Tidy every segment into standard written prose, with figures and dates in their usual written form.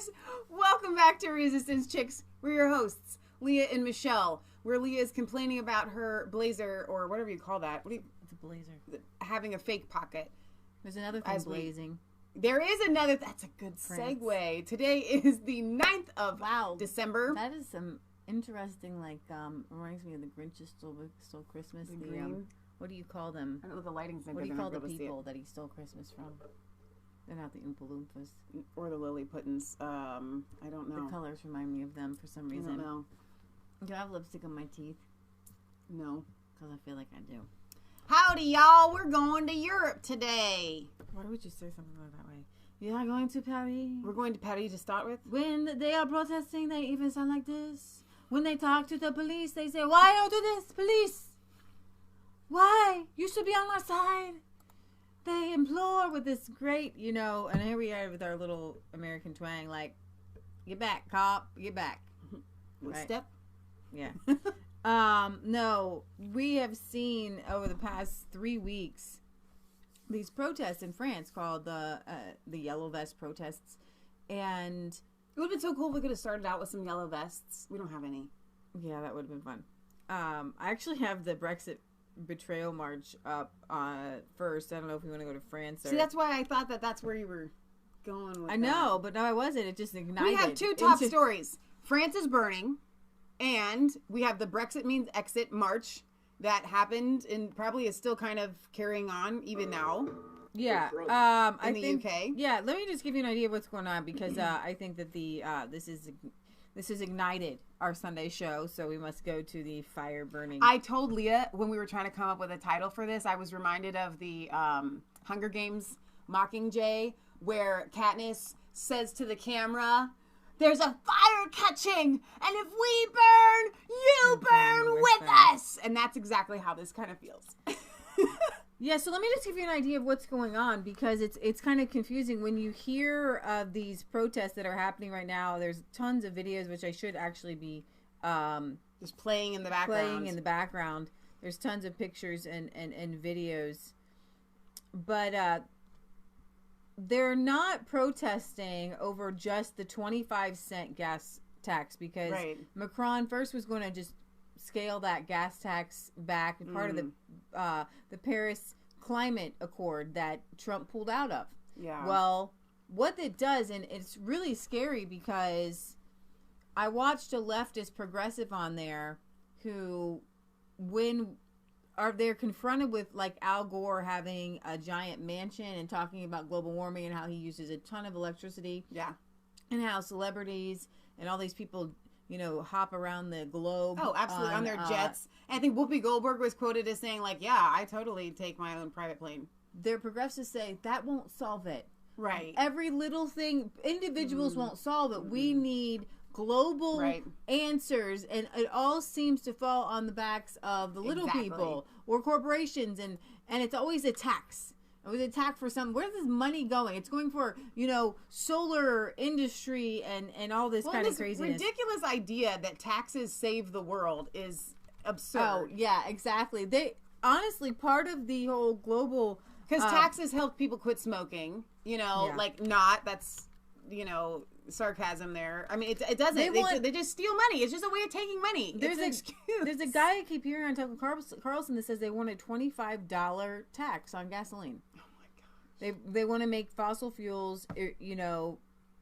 guys, welcome back to Resistance Chicks. We're your hosts, Leah and Michelle, where Leah is complaining about her blazer, or whatever you call that. It's a blazer. Having a fake pocket. There's another thing blazing. There is another, that's a good segue. Today is the 9th of December. That is some interesting, reminds me of the Grinch stole Christmas. The green? What do you call them? I don't know, the lighting's not What do you call the people that he stole Christmas from? They're not the Oompa Loompas. Or the Lilliputtins. I don't know. The colors remind me of them for some reason. I don't know. Do I have lipstick on my teeth? No. Because I feel like I do. Howdy, y'all. We're going to Europe today. Why would you say something like that way? You are going to Paris? We're going to Paris to start with. When they are protesting, they even sound like this. When they talk to the police, they say, "Why don't you do this, police? Why? You should be on our side." They implore with this great, and here we are with our little American twang, like, "Get back, cop, get back." Right. Step. Yeah. No, we have seen over the past 3 weeks these protests in France called the Yellow Vest protests, and it would have been so cool if we could have started out with some yellow vests. We don't have any. Yeah, that would have been fun. I actually have the BREXIT betrayal march up first. I don't know if we want to go to France or... See, that's why I thought that's where you were going with I know, but no, I wasn't. It just ignited. We have two top stories. France is burning, and we have the Brexit means exit march that happened and probably is still kind of carrying on even now. Yeah, in the UK. Yeah, let me just give you an idea of what's going on, because I think that this has ignited our Sunday show, so we must go to the fire burning. I told Leah when we were trying to come up with a title for this, I was reminded of the Hunger Games Mockingjay, where Katniss says to the camera, "There's a fire catching, and if we burn, you burn with us." And that's exactly how this kind of feels. Yeah, so let me just give you an idea of what's going on, because it's kind of confusing when you hear of these protests that are happening right now. There's tons of videos, which I should actually be just playing in the background. There's tons of pictures and videos, but they're not protesting over just the 25-cent gas tax, because Macron first was going to just scale that gas tax back, part of the Paris Climate Accord that Trump pulled out of. Yeah. Well, what it does, and it's really scary, because I watched a leftist progressive on there who, they're confronted with like Al Gore having a giant mansion and talking about global warming and how he uses a ton of electricity. Yeah. And how celebrities and all these people, hop around the globe. Oh, absolutely. On their jets. And I think Whoopi Goldberg was quoted as saying, like, "Yeah, I totally take my own private plane." Their progressives say that won't solve it. Right. Every little thing, individuals won't solve it. We need global answers, and it all seems to fall on the backs of the little people or corporations, and it's always a tax. It was a tax for something. Where's this money going? It's going for, solar industry and all this kind of craziness. Ridiculous idea that taxes save the world is absurd. Oh, yeah, exactly. They honestly, part of the whole global... Because taxes help people quit smoking, that's, sarcasm there. I mean, it doesn't. They just steal money. It's just a way of taking money. There's a guy I keep hearing on Tucker Carlson that says they want a $25 tax on gasoline. Oh my gosh. They want to make fossil fuels,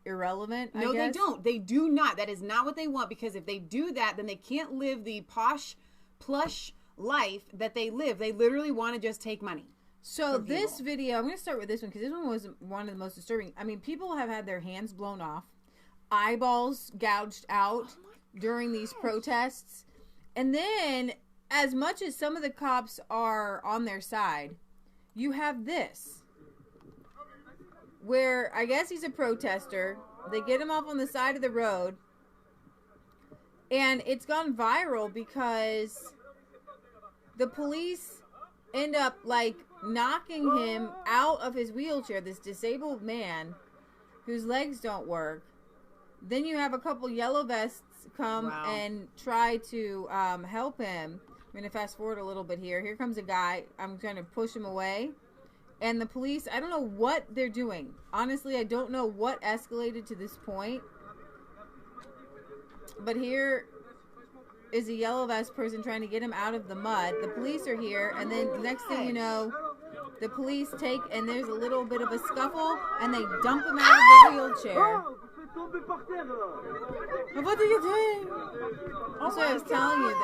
irrelevant. No, they don't. They do not. That is not what they want, because if they do that, then they can't live the posh, plush life that they live. They literally want to just take money. So this video, I'm going to start with this one, because this one was one of the most disturbing. I mean, people have had their hands blown off, eyeballs gouged out during these protests. And then, as much as some of the cops are on their side, you have this, where I guess he's a protester. They get him off on the side of the road, and it's gone viral because the police end up knocking him out of his wheelchair, this disabled man whose legs don't work. Then you have a couple yellow vests come and try to help him. I'm going to fast forward a little bit here. Here comes a guy. I'm going to push him away. And the police, I don't know what they're doing. Honestly, I don't know what escalated to this point. But here is a yellow vest person trying to get him out of the mud. The police are here, and then the next thing you know, the police take, and there's a little bit of a scuffle, and they dump him out of the wheelchair. What are you doing? That's what I was telling you.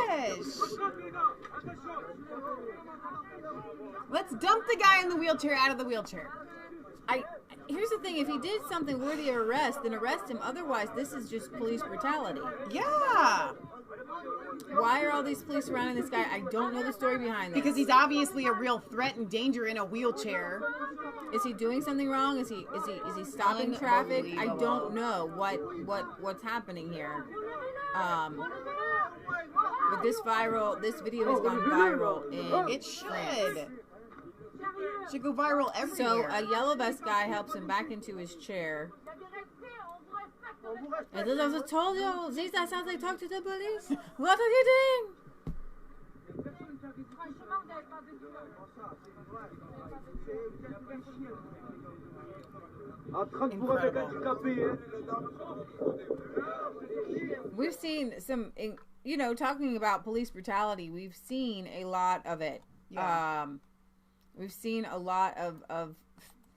Let's dump the guy in the wheelchair out of the wheelchair. Here's the thing. If he did something worthy of arrest, then arrest him. Otherwise, this is just police brutality. Yeah. Why are all these police surrounding this guy? I don't know the story behind this. Because he's obviously a real threat and danger in a wheelchair. Is he doing something wrong? Is he stopping traffic? I don't know what's happening here. But this video has gone viral in It should. Should go viral everywhere. So a yellow vest guy helps him back into his chair. I told you, this sounds like talk to the police. What are you doing? Incredible. We've seen some, talking about police brutality, we've seen a lot of it. Yeah. We've seen a lot of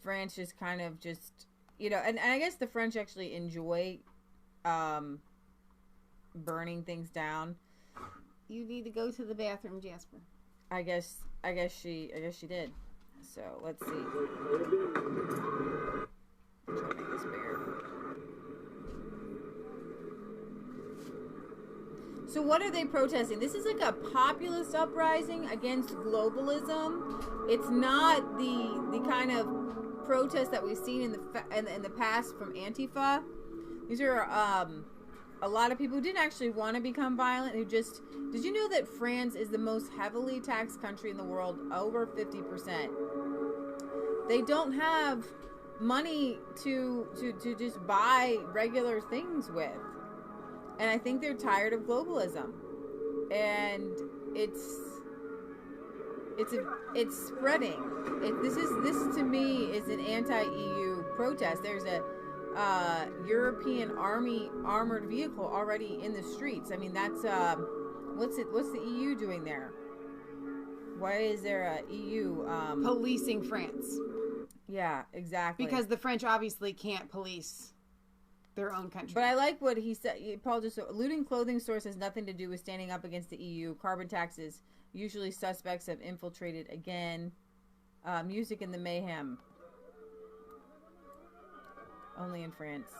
France just kind of just, and I guess the French actually enjoy burning things down. You need to go to the bathroom, Jasper. I guess she did. So let's see. I'm trying to make this bigger. So what are they protesting? This is like a populist uprising against globalism. It's not the kind of protest that we've seen in the past from Antifa. These are a lot of people who didn't actually want to become violent. Did you know that France is the most heavily taxed country in the world? Over 50%. They don't have money to just buy regular things with. And I think they're tired of globalism, and it's spreading. This to me is an anti-EU protest. There's a European army armored vehicle already in the streets. I mean, that's what's the EU doing there? Why is there a EU policing France? Yeah, exactly. Because the French obviously can't police their own country. But I like what he said. Paul just looting clothing stores has nothing to do with standing up against the EU. Carbon taxes. Usually suspects have infiltrated again. Music and the mayhem. Only in France.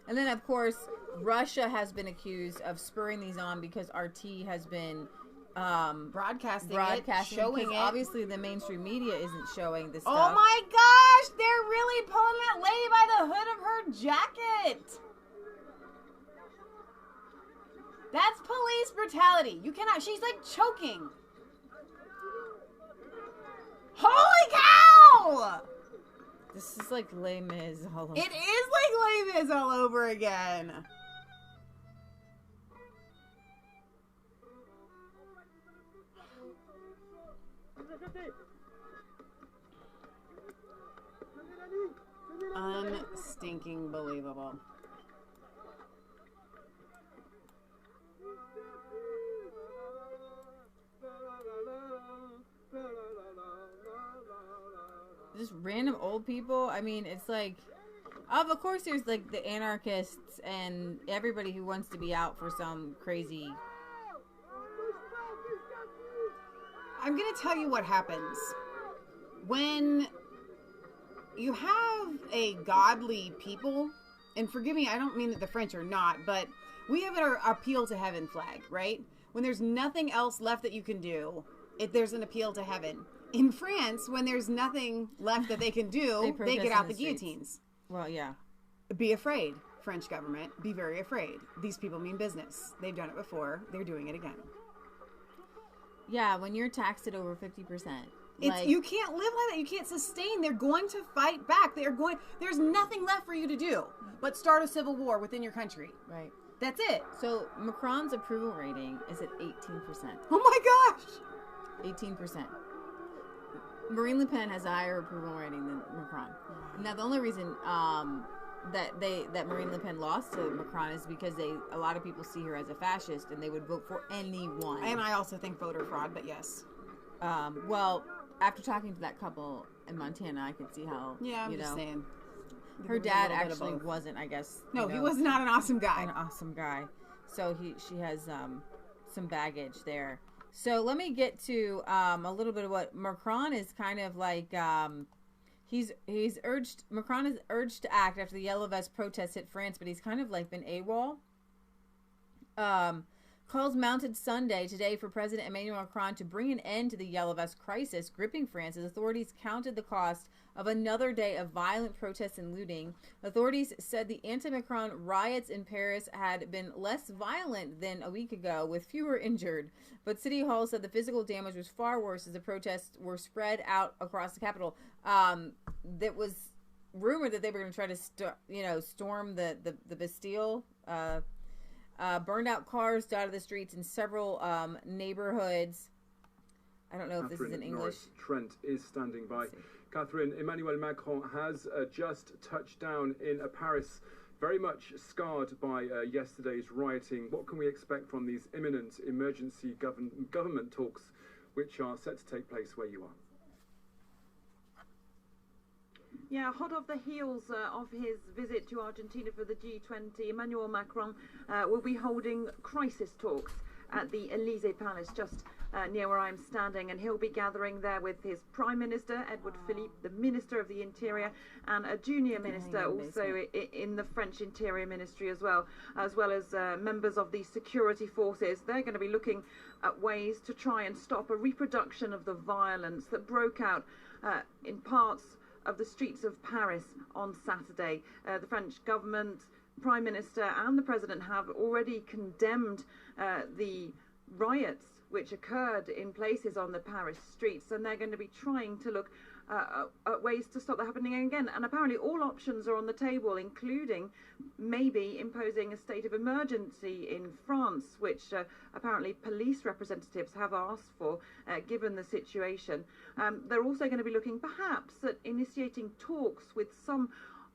And then, of course, Russia has been accused of spurring these on because RT has been broadcasting it, showing it. Obviously, the mainstream media isn't showing this stuff. Oh my gosh, they're really pulling that lady by the hood of her jacket. That's police brutality. You cannot. She's like choking. Holy cow! This is like Les Mis all over. It is like Les Mis all over again. Unstinking believable. Just random old people. I mean, it's like, of course there's like the anarchists and everybody who wants to be out for some crazy. I'm going to tell you what happens when you have a godly people, and forgive me, I don't mean that the French are not, but we have our appeal to heaven flag, right? When there's nothing else left that you can do, there's an appeal to heaven. In France, when there's nothing left that they can do, they get out the guillotines. Well, yeah. Be afraid, French government. Be very afraid. These people mean business. They've done it before. They're doing it again. Yeah, when you're taxed at over 50%. You can't live like that. You can't sustain. They're going to fight back. There's nothing left for you to do but start a civil war within your country. Right. That's it. So Macron's approval rating is at 18%. Oh my gosh! 18%. Marine Le Pen has a higher approval rating than Macron. Now, the only reason that Marine Le Pen lost to Macron is because a lot of people see her as a fascist and they would vote for anyone. And I also think voter fraud, but yes. Well, after talking to that couple in Montana, I could see how. Yeah, I'm just saying. Her dad actually wasn't, I guess. No, he was not an awesome guy. An awesome guy. So she has some baggage there. So let me get to a little bit of what Macron is kind of like. Macron is urged to act after the Yellow Vest protests hit France, but he's kind of like been AWOL. Calls mounted Sunday today for President Emmanuel Macron to bring an end to the Yellow Vest crisis gripping France as authorities counted the cost of another day of violent protests and looting. Authorities said the anti-Macron riots in Paris had been less violent than a week ago, with fewer injured. But City Hall said the physical damage was far worse as the protests were spread out across the capital. That was rumored that they were going to try to storm the Bastille. Burned out cars dotted the streets in several neighborhoods. I don't know if this is in English. Norris Trent is standing by. Catherine, Emmanuel Macron has just touched down in Paris, very much scarred by yesterday's rioting. What can we expect from these imminent emergency government talks, which are set to take place where you are? Yeah, hot off the heels of his visit to Argentina for the G20, Emmanuel Macron will be holding crisis talks at the Élysée Palace, just near where I'm standing, and he'll be gathering there with his Prime Minister, Edouard Philippe, the Minister of the Interior, and a junior minister also in the French Interior Ministry as well as members of the security forces. They're going to be looking at ways to try and stop a reproduction of the violence that broke out in parts of the streets of Paris on Saturday. The French government, Prime Minister and the President have already condemned the riots which occurred in places on the Paris streets, and they're going to be trying to look at ways to stop that happening again. And apparently all options are on the table, including maybe imposing a state of emergency in France, which apparently police representatives have asked for, given the situation. They're also going to be looking perhaps at initiating talks with some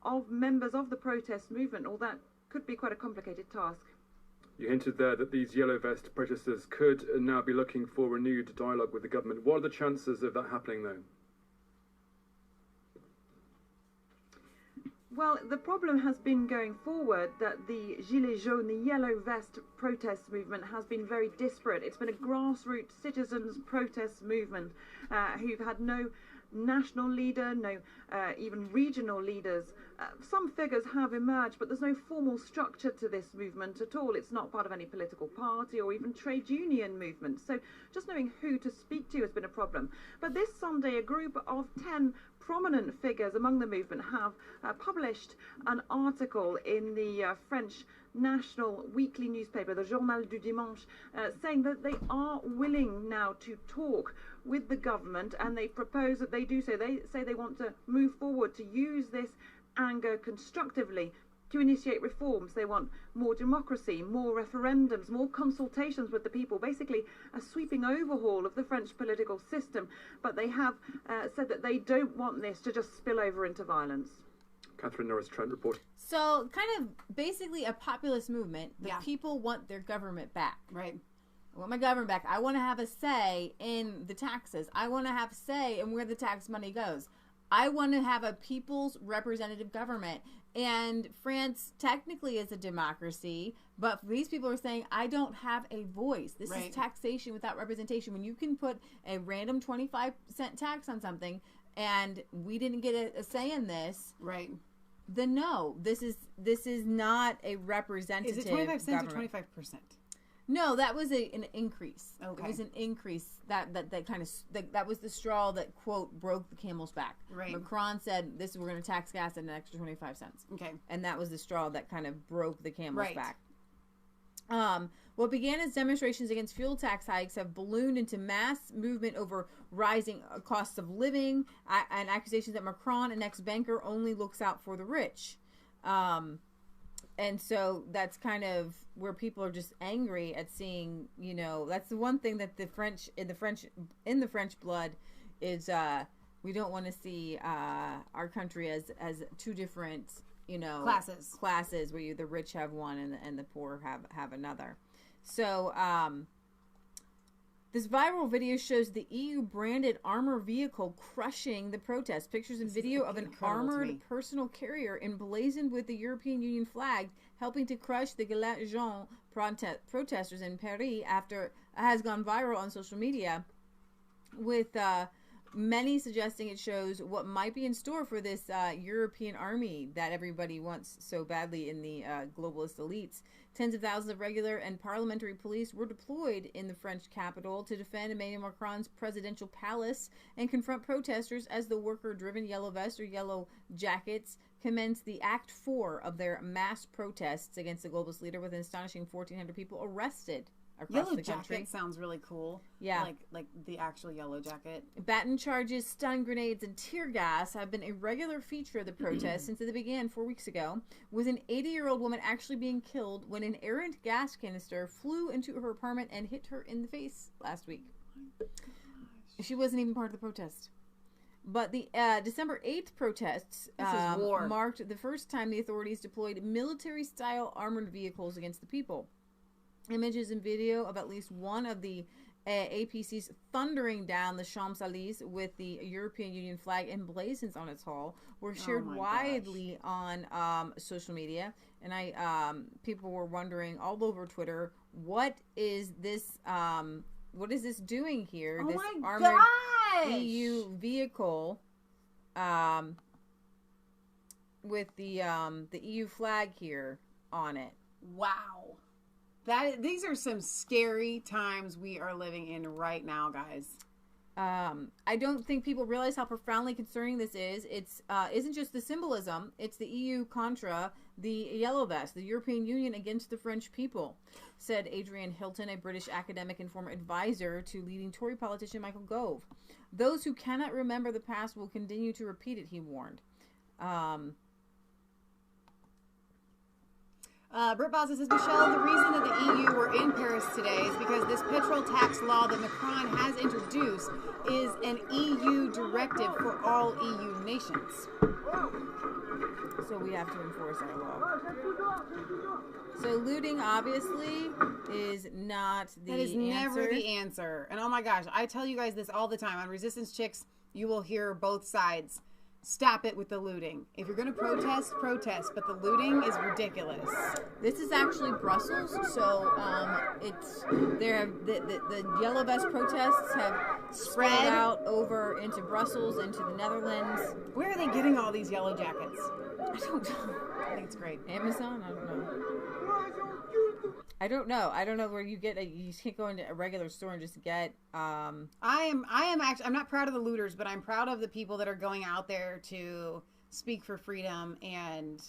of members of the protest movement, or that could be quite a complicated task. You hinted there that these Yellow Vest protesters could now be looking for renewed dialogue with the government. What are the chances of that happening, though? Well, the problem has been going forward that the Gilets jaunes, the Yellow Vest protest movement, has been very disparate. It's been a grassroots citizens protest movement who've had no national leader, no even regional leaders. Some figures have emerged, but there's no formal structure to this movement at all. It's not part of any political party or even trade union movement. So just knowing who to speak to has been a problem. But this Sunday, a group of 10 prominent figures among the movement have published an article in the French national weekly newspaper, the Journal du Dimanche, saying that they are willing now to talk with the government, and they propose that they do so. They say they want to move forward to use this anger constructively to initiate reforms. They want more democracy, more referendums, more consultations with the people, basically a sweeping overhaul of the French political system. But they have said that they don't want this to just spill over into violence. Catherine Norris Trent reporting. So kind of basically a populist movement. The people want their government back. Right. I want my government back. I want to have a say in the taxes. I want to have a say in where the tax money goes. I want to have a people's representative government. And France technically is a democracy, but these people are saying, I don't have a voice. This is taxation without representation. When you can put a random 25-cent tax on something and we didn't get a say in this, then no, this is not a representative Is it 25 cents government. or 25%? No, that was an increase. Okay. It was an increase that kind of that was the straw that, quote, broke the camel's back. Right. Macron said we're going to tax gas at an extra 25 cents. Okay. And that was the straw that kind of broke the camel's back. What began as demonstrations against fuel tax hikes have ballooned into mass movement over rising costs of living and accusations that Macron, an ex-banker, only looks out for the rich. And so that's kind of where people are just angry at seeing, you know, that's the one thing that the French in the French blood is, we don't want to see our country as two different, you know, classes where the rich have one and the poor have another. So this viral video shows the EU branded armor vehicle crushing the protest. Pictures and video of an armored personal carrier emblazoned with the European Union flag helping to crush the Gilets Jaunes protesters in Paris has gone viral on social media, with many suggesting it shows what might be in store for this European army that everybody wants so badly in the globalist elites. Tens of thousands of regular and parliamentary police were deployed in the French capital to defend Emmanuel Macron's presidential palace and confront protesters as the worker-driven Yellow Vests or Yellow Jackets commenced the Act 4 of their mass protests against the globalist leader, with an astonishing 1,400 people arrested across the country. Jacket sounds really cool. Yeah. Like the actual Yellow Jacket. Baton charges, stun grenades, and tear gas have been a regular feature of the protest since it began 4 weeks ago, with an 80-year-old woman actually being killed when an errant gas canister flew into her apartment and hit her in the face last week. She wasn't even part of the protest. But the December 8th protests marked the first time the authorities deployed military-style armored vehicles against the people. Images and video of at least one of the APCs thundering down the Champs-Élysées with the European Union flag emblazoned on its hull were shared widely on social media, and people were wondering all over Twitter, what is this doing here? Oh, this my armored gosh! EU vehicle with the EU flag here on it. Wow. These are some scary times we are living in right now, guys. I don't think people realize how profoundly concerning this is. It's isn't just the symbolism. It's the EU contra the Yellow Vest, the European Union against the French people, said Adrian Hilton, a British academic and former advisor to leading Tory politician Michael Gove. Those who cannot remember the past will continue to repeat it, he warned. Britt Bozza says, Michelle, the reason that the EU were in Paris today is because this petrol tax law that Macron has introduced is an EU directive for all EU nations. So we have to enforce our law. So looting, obviously, is not the answer. That is never the answer. And oh my gosh, I tell you guys this all the time. On Resistance Chicks, you will hear both sides. Stop it with the looting. If you're going to protest, protest. But the looting is ridiculous. This is actually Brussels, so the Yellow Vest protests have spread out over into Brussels, into the Netherlands. Where are they getting all these yellow jackets? I don't know. I think it's great. Amazon? I don't know. I don't know where you get you can't go into a regular store and just get I'm not proud of the looters, but I'm proud of the people that are going out there to speak for freedom, and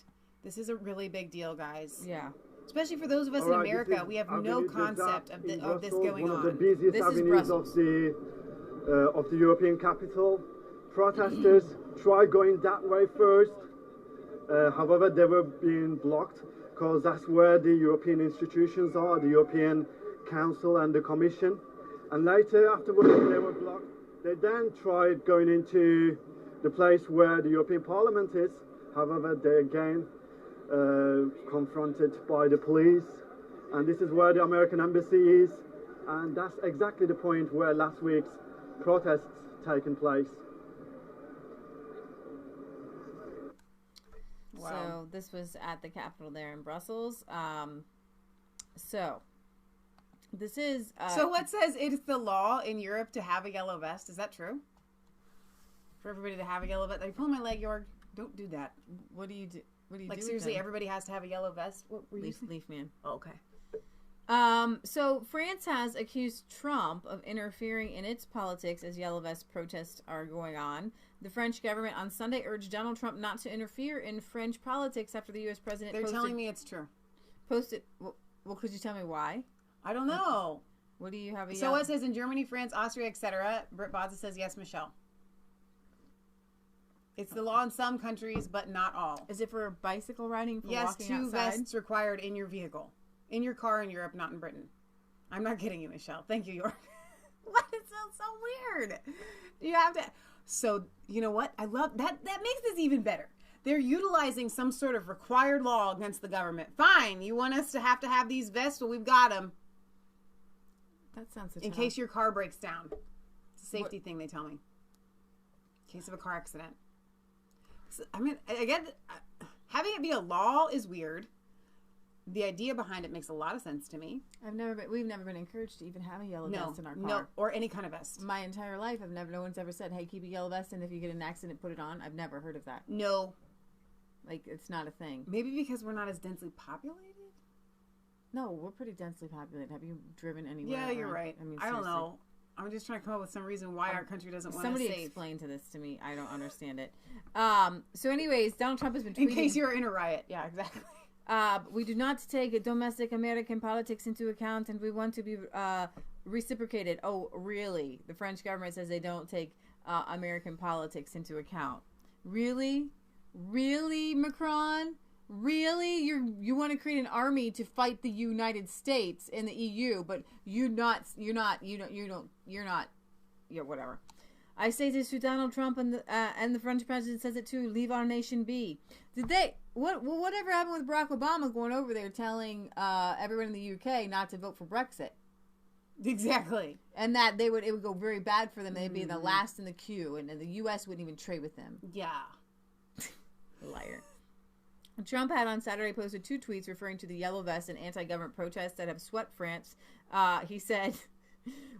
this is a really big deal, guys. Yeah. Especially for those of us in America, we have no concept of this going on. One of the busiest avenues of the European capital. Protesters tried going that way first. However, they were being blocked, because that's where the European institutions are, the European Council and the Commission. And later, afterwards, they were blocked. They then tried going into the place where the European Parliament is. However, they again confronted by the police. And this is where the American embassy is. And that's exactly the point where last week's protests taken place. Wow. So this was at the Capitol there in Brussels. So this is... so what says it's the law in Europe to have a yellow vest? Is that true? For everybody to have a yellow vest? Are you pulling my leg, Jorg? Don't do that. What do you do? What do you do? Like, seriously, everybody has to have a yellow vest? What were you saying? Leaf man. Oh, okay. So France has accused Trump of interfering in its politics as Yellow Vest protests are going on. The French government on Sunday urged Donald Trump not to interfere in French politics after the U.S. president They're telling me it's true. Well, could you tell me why? I don't know. What do you have? So it says in Germany, France, Austria, etc. Britt Bozza says yes, Michelle. It's the law in some countries, but not all. Is it for bicycle riding? For yes, walking 2 outside? vests required in your vehicle. In your car in Europe, not in Britain. I'm not kidding you, Michelle. Thank you, York. What? It sounds so weird. You have to... So, you know what? I love... That makes this even better. They're utilizing some sort of required law against the government. Fine, you want us to have these vests? Well, we've got them. That sounds so in tough. case your car breaks down. It's a safety thing, they tell me. In case of a car accident. So, I mean, again, having it be a law is weird. The idea behind it makes a lot of sense to me. We've never been encouraged to even have a yellow vest in our car. No, or any kind of vest. My entire life, no one's ever said, hey, keep a yellow vest, and if you get in an accident, put it on. I've never heard of that. No. Like, it's not a thing. Maybe because we're not as densely populated? No, we're pretty densely populated. Have you driven anywhere? Yeah, you're right. I mean, I don't know. I'm just trying to come up with some reason why our country doesn't want to Somebody save. explain to this to me. I don't understand it. So anyways, Donald Trump has been tweeting. In case you're in a riot. Yeah, exactly. We do not take domestic American politics into account, and we want to be reciprocated. Oh, really? The French government says they don't take American politics into account. Really? Really, Macron? Really? You want to create an army to fight the United States and the EU, but you're not, whatever. I say this to Donald Trump, and the French president says it too. Leave our nation be. Whatever happened with Barack Obama going over there telling everyone in the UK not to vote for Brexit? Exactly. And that it would go very bad for them. They'd be the last in the queue, and the US wouldn't even trade with them. Yeah. Liar. Trump had on Saturday posted 2 tweets referring to the yellow vest and anti-government protests that have swept France. He said,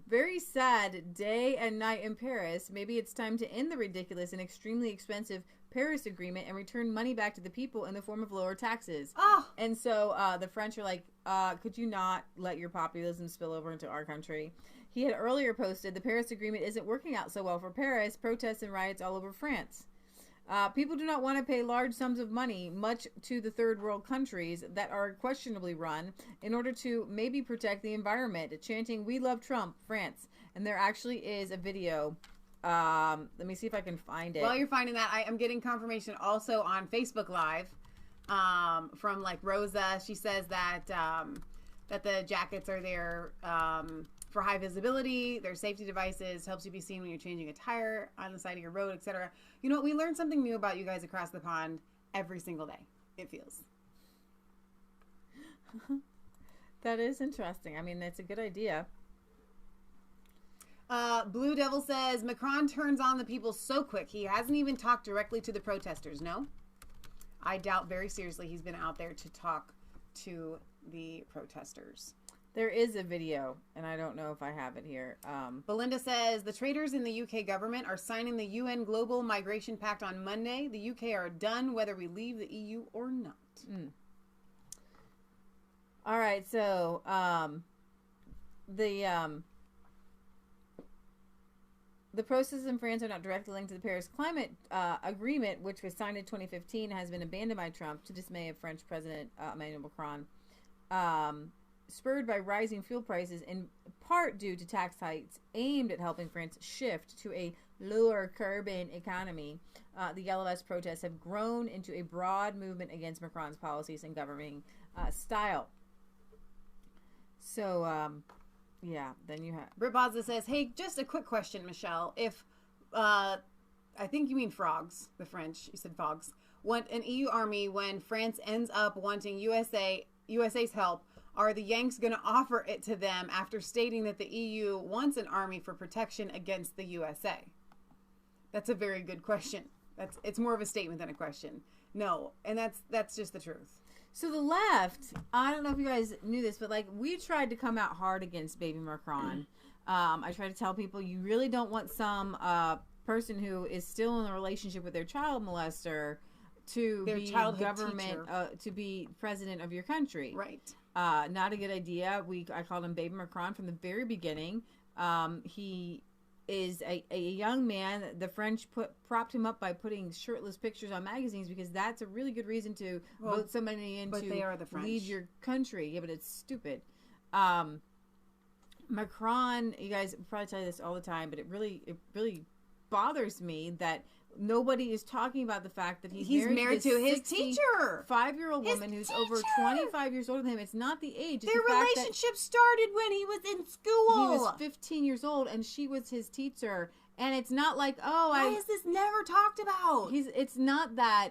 very sad day and night in Paris. Maybe it's time to end the ridiculous and extremely expensive Paris Agreement and return money back to the people in the form of lower taxes. Oh. And so the French are like, could you not let your populism spill over into our country? He had earlier posted, the Paris Agreement isn't working out so well for Paris. Protests and riots all over France. People do not want to pay large sums of money, much to the third world countries that are questionably run, in order to maybe protect the environment, chanting, we love Trump, France. And there actually is a video. Let me see if I can find it. While you're finding that, I am getting confirmation also on Facebook Live from like Rosa. She says that that the jackets are there for high visibility. They're safety devices, helps you be seen when you're changing a tire on the side of your road, etc. You know, we learn something new about you guys across the pond every single day, it feels. That is interesting. I mean, that's a good idea. Blue Devil says, Macron turns on the people so quick. He hasn't even talked directly to the protesters. No? I doubt very seriously he's been out there to talk to the protesters. There is a video, and I don't know if I have it here. Belinda says, the traitors in the UK government are signing the UN Global Migration Pact on Monday. The UK are done whether we leave the EU or not. All right, so the process in France are not directly linked to the Paris Climate Agreement, which was signed in 2015, has been abandoned by Trump to dismay of French President Emmanuel Macron. Spurred by rising fuel prices, in part due to tax hikes aimed at helping France shift to a lower carbon economy, the Yellow Vest protests have grown into a broad movement against Macron's policies and governing style. So, yeah, then you have... Britt Bozza says, hey, just a quick question, Michelle. If, I think you mean frogs, the French, you said fogs, want an EU army when France ends up wanting USA's help, are the Yanks going to offer it to them after stating that the EU wants an army for protection against the USA? That's a very good question. It's more of a statement than a question. No, and that's just the truth. So the left, I don't know if you guys knew this, but like we tried to come out hard against baby Macron. I tried to tell people you really don't want some person who is still in a relationship with their child molester to be government, to be president of your country. Right. Not a good idea. I called him baby Macron from the very beginning. He is a young man. The French propped him up by putting shirtless pictures on magazines because that's a really good reason to vote somebody in to lead your country. Yeah, but it's stupid. Macron, you guys probably tell you this all the time, but it really bothers me that Nobody is talking about the fact that he's married to his teacher, 5-year-old woman who's over 25 years older than him. It's not the age. It's Their relationship started when he was in school. He was 15 years old, and she was his teacher. And it's not like, why is this never talked about? It's not that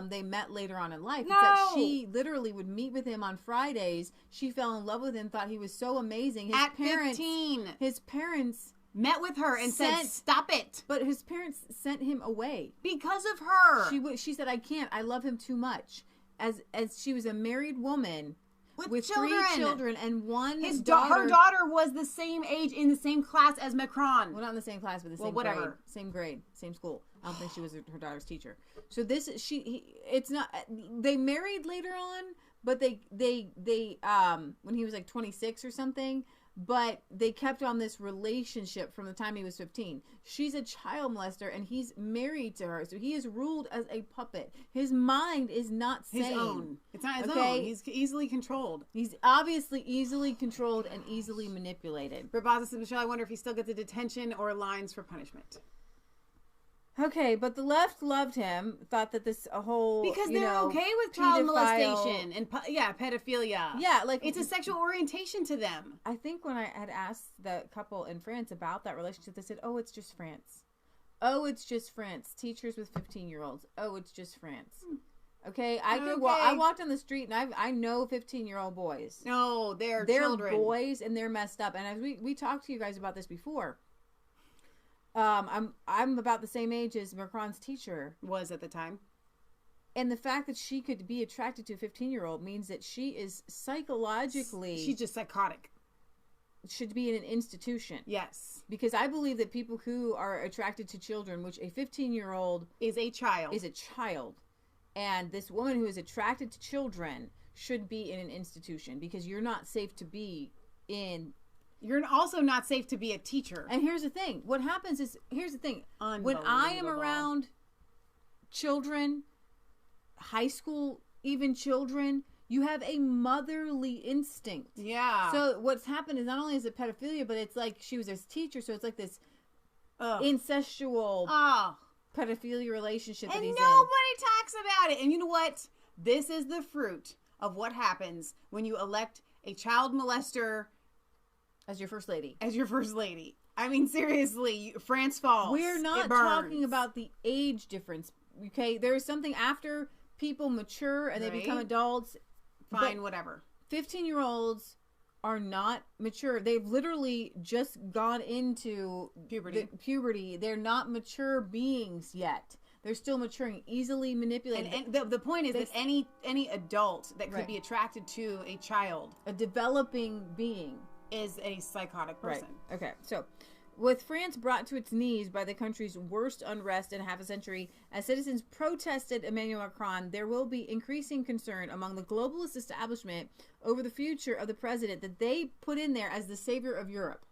they met later on in life. No. It's that she literally would meet with him on Fridays. She fell in love with him, thought he was so amazing. At 15. His parents met with her and said, stop it. But his parents sent him away. Because of her. She said, I can't. I love him too much. As she was a married woman with children. 3 children and one Her daughter. daughter was the same age in the same class as Macron. Well, not in the same class, but the same whatever. grade. Same grade, same school. I don't think she was her daughter's teacher. So it's not. They married later on, but they when he was like 26 or something. But they kept on this relationship from the time he was 15. She's a child molester, and he's married to her. So he is ruled as a puppet. His mind is not sane. His own. It's not his own. He's easily controlled. He's obviously easily controlled and easily manipulated. Barbaza said, Michelle, I wonder if he still gets a detention or lines for punishment. Okay, but the left loved him, thought that this because they're okay with child molestation and pedophilia. Yeah, like it's a sexual orientation to them. I think when I had asked the couple in France about that relationship, they said, "Oh, it's just France. Oh, it's just France. Teachers with 15-year-olds. Oh, it's just France." Okay, I walked on the street and I know 15-year-old boys. No, they're children. Boys and they're messed up. And as we talked to you guys about this before. I'm about the same age as Macron's teacher was at the time. And the fact that she could be attracted to a 15-year-old means that she is psychologically... She's just psychotic. Should be in an institution. Yes. Because I believe that people who are attracted to children, which a 15-year-old... Is a child. And this woman who is attracted to children should be in an institution because you're not safe to be in... You're also not safe to be a teacher. And here's the thing. What happens is... Here's the thing. When I am around children... high school, even children, you have a motherly instinct. Yeah. So what's happened is not only is it pedophilia, but it's like she was his teacher, so it's like this incestual pedophilia relationship that he's in. And nobody talks about it. And you know what? This is the fruit of what happens when you elect a child molester as your first lady. I mean, seriously, France falls. We're not talking about the age difference. Okay, there is something after people mature and they become adults. Fine, whatever. 15-year-olds are not mature. They've literally just gone into puberty. They're not mature beings yet. They're still maturing, easily manipulated. And the point is that any adult that could be attracted to a child, a developing being, is a psychotic person. Right. Okay, so... With France brought to its knees by the country's worst unrest in half a century, as citizens protested Emmanuel Macron, there will be increasing concern among the globalist establishment over the future of the president that they put in there as the savior of Europe.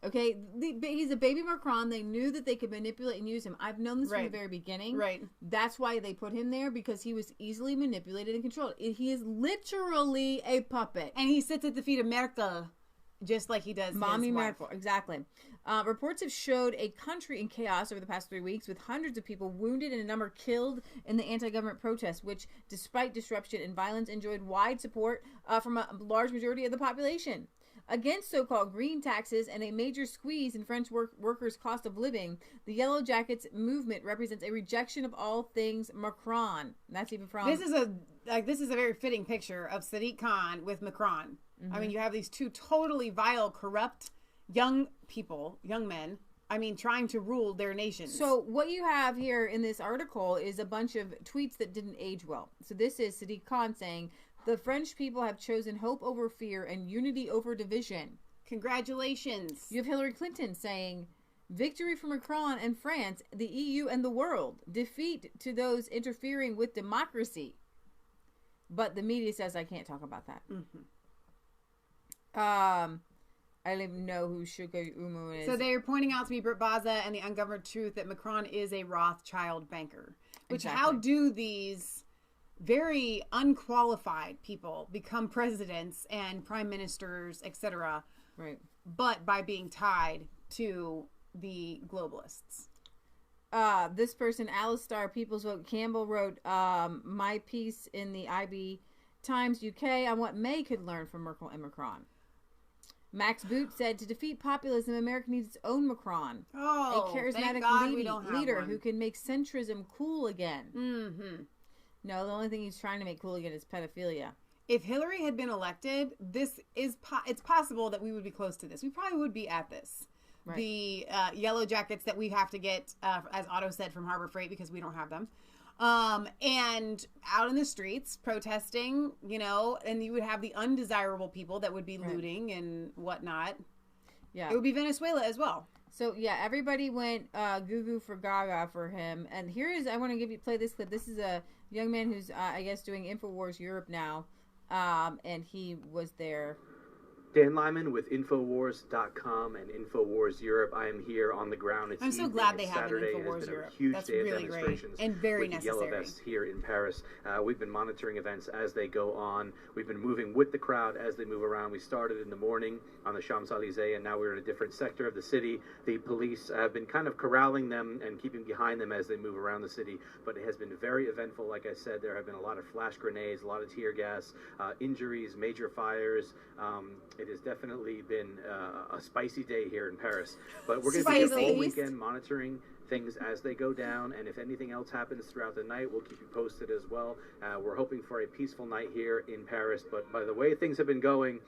Okay, he's a baby Macron. They knew that they could manipulate and use him. I've known this from the very beginning. Right. That's why they put him there, because he was easily manipulated and controlled. He is literally a puppet. And he sits at the feet of Merkel. Just like he does Mommy Merkel, exactly. Reports have showed a country in chaos over the past 3 weeks, with hundreds of people wounded and a number killed in the anti-government protests, which, despite disruption and violence, enjoyed wide support from a large majority of the population. Against so-called green taxes and a major squeeze in French workers' cost of living, the Yellow Jackets movement represents a rejection of all things Macron. And that's even from... This is a very fitting picture of Sadiq Khan with Macron. Mm-hmm. I mean, you have these two totally vile, corrupt young men, trying to rule their nations. So what you have here in this article is a bunch of tweets that didn't age well. So this is Sadiq Khan saying, the French people have chosen hope over fear and unity over division. Congratulations. You have Hillary Clinton saying, victory for Macron and France, the EU and the world. Defeat to those interfering with democracy. But the media says I can't talk about that. Mm-hmm. I don't even know who Shuka Umu is. So they're pointing out to me, Britt Baza and the Ungoverned Truth, that Macron is a Rothschild banker. Which, how do these very unqualified people become presidents and prime ministers, etc.? Right. But by being tied to the globalists. this person, Alistair People's Vote Campbell, wrote my piece in the IB Times UK on what May could learn from Merkel and Macron. Max Boot said, to defeat populism, America needs its own Macron. Oh, a charismatic leader who can make centrism cool again. Mm-hmm. No, the only thing he's trying to make cool again is pedophilia. If Hillary had been elected, it's possible that we would be close to this. We probably would be at this. Right. The yellow jackets that we have to get, as Otto said, from Harbor Freight because we don't have them. And out in the streets protesting, and you would have the undesirable people that would be looting and whatnot. Yeah. It would be Venezuela as well. So, yeah, everybody went goo-goo for Gaga for him. And I want to play this clip. This is a young man who's, I guess, doing InfoWars Europe now. And he was there. Dan Lyman with Infowars.com and Infowars Europe. I am here on the ground. I'm so glad they have an Infowars Europe. Huge That's day really of demonstrations great and very with necessary. The Yellow Vests here in Paris. We've been monitoring events as they go on. We've been moving with the crowd as they move around. We started in the morning on the Champs-Élysées, and now we're in a different sector of the city. The police have been kind of corralling them and keeping behind them as they move around the city, but it has been very eventful. Like I said, there have been a lot of flash grenades, a lot of tear gas, injuries, major fires. It has definitely been a spicy day here in Paris, but we're going to be here all weekend monitoring things as they go down, and if anything else happens throughout the night, we'll keep you posted as well. We're hoping for a peaceful night here in Paris, but by the way things have been going,